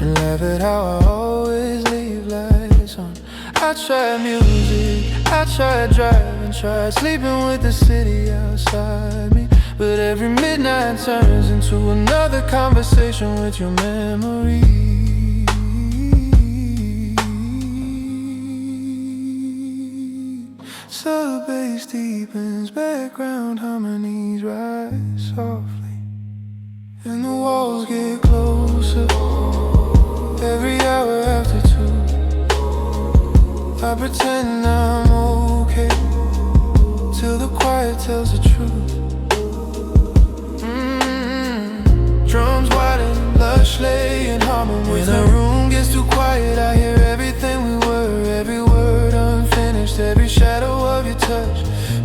and laugh at how I always leave lights on. I tried music, I tried driving, tried sleeping with the city outside me, but every midnight turns into another conversation with your memory. Sub-bass deepens, background harmonies rise softly, and the walls get closer every hour after 2. I pretend I'm okay till the quiet tells the truth. Drums widen, lush lay in harmony. When the room gets too quiet, I hear everything we were, every word unfinished, every shadow of your touch.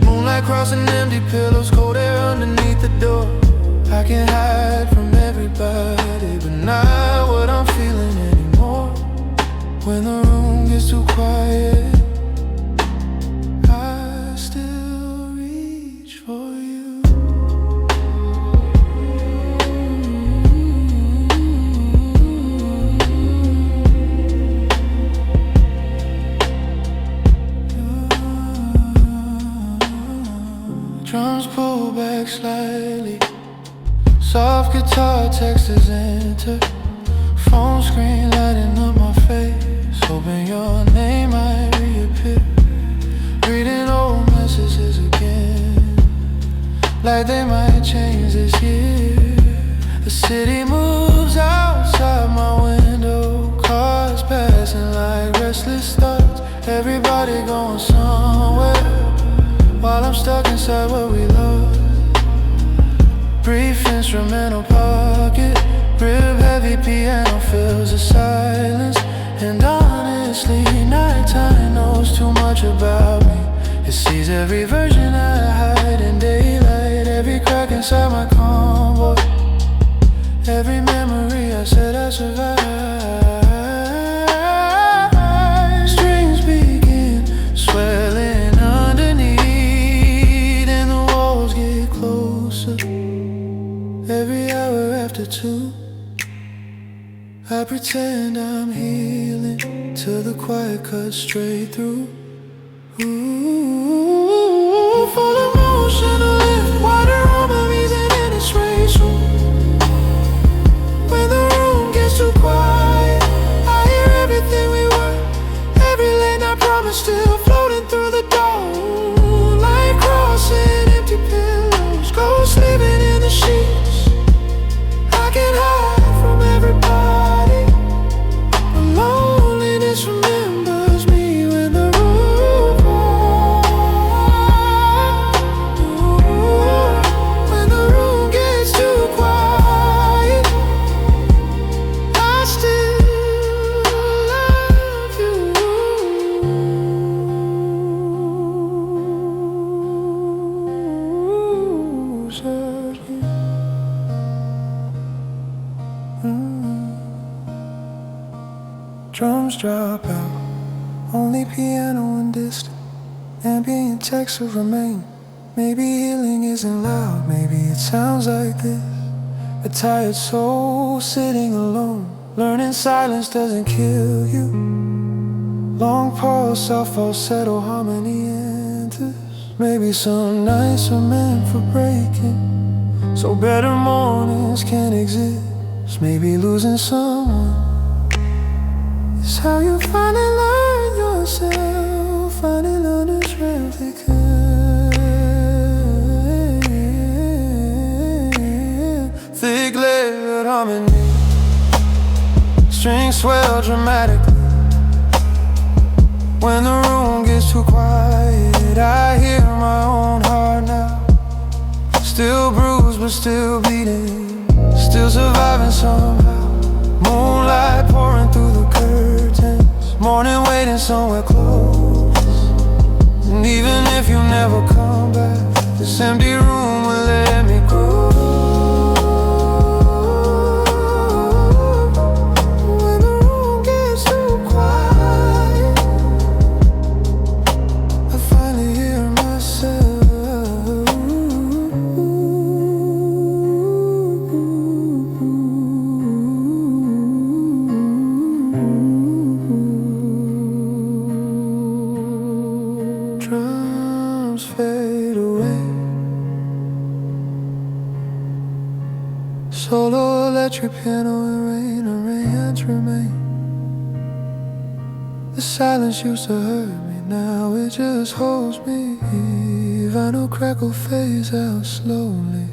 Moonlight crossing empty pillows, cold air underneath the door. I can't hide from everybody, but not what I'm feeling anymore. When the room gets too quiet, I still reach for you. texts enter. Phone screen lighting up my face, hoping your name might reappear. Reading old messages again, like they might change this year. The city moves outside my window, cars passing like restless thoughts. Everybody going somewhere, while I'm stuck inside what we lost. Brief instrumental pocket, rib heavy piano fills the silence. And honestly, nighttime knows too much about me. It sees every version I hide in daylight, every crack inside my convoy, every memory I said I survived. Strings begin swelling underneath, and the walls get closer. Every hour after 2, I pretend I'm healing till the quiet cuts straight through. Ooh, full emotional lift, water on my reason and it's racial. When the room gets too quiet, I hear everything we were, every late night promise still floating through the door. Like crossing empty pillows, ghosts living in the sheets. I can hide from everybody, but loneliness remembers me when the roof falls. When the room gets too quiet, I still love you. Searching. Drums drop out, only piano and distant. Ambient texts will remain. Maybe healing isn't loud, maybe it sounds like this. A tired soul sitting alone, learning silence doesn't kill you. Long pause, soft falsetto harmony enters. Maybe some nights are meant for breaking, so better mornings can exist. Maybe losing someone is how you finally learn yourself, finding unrestricted. Thick layered harmony, strings swell dramatically. When the room gets too quiet, I hear my own heart now. Still bruised but still beating, still surviving somehow. Moonlight pouring through the curtains, morning waiting somewhere close. And even if you never come back, this empty room will let me grow. When the room gets too quiet, I finally hear myself. Drums fade away, solo electric piano and rains remain. The silence used to hurt me, now it just holds me. Vinyl crackle fades out slowly.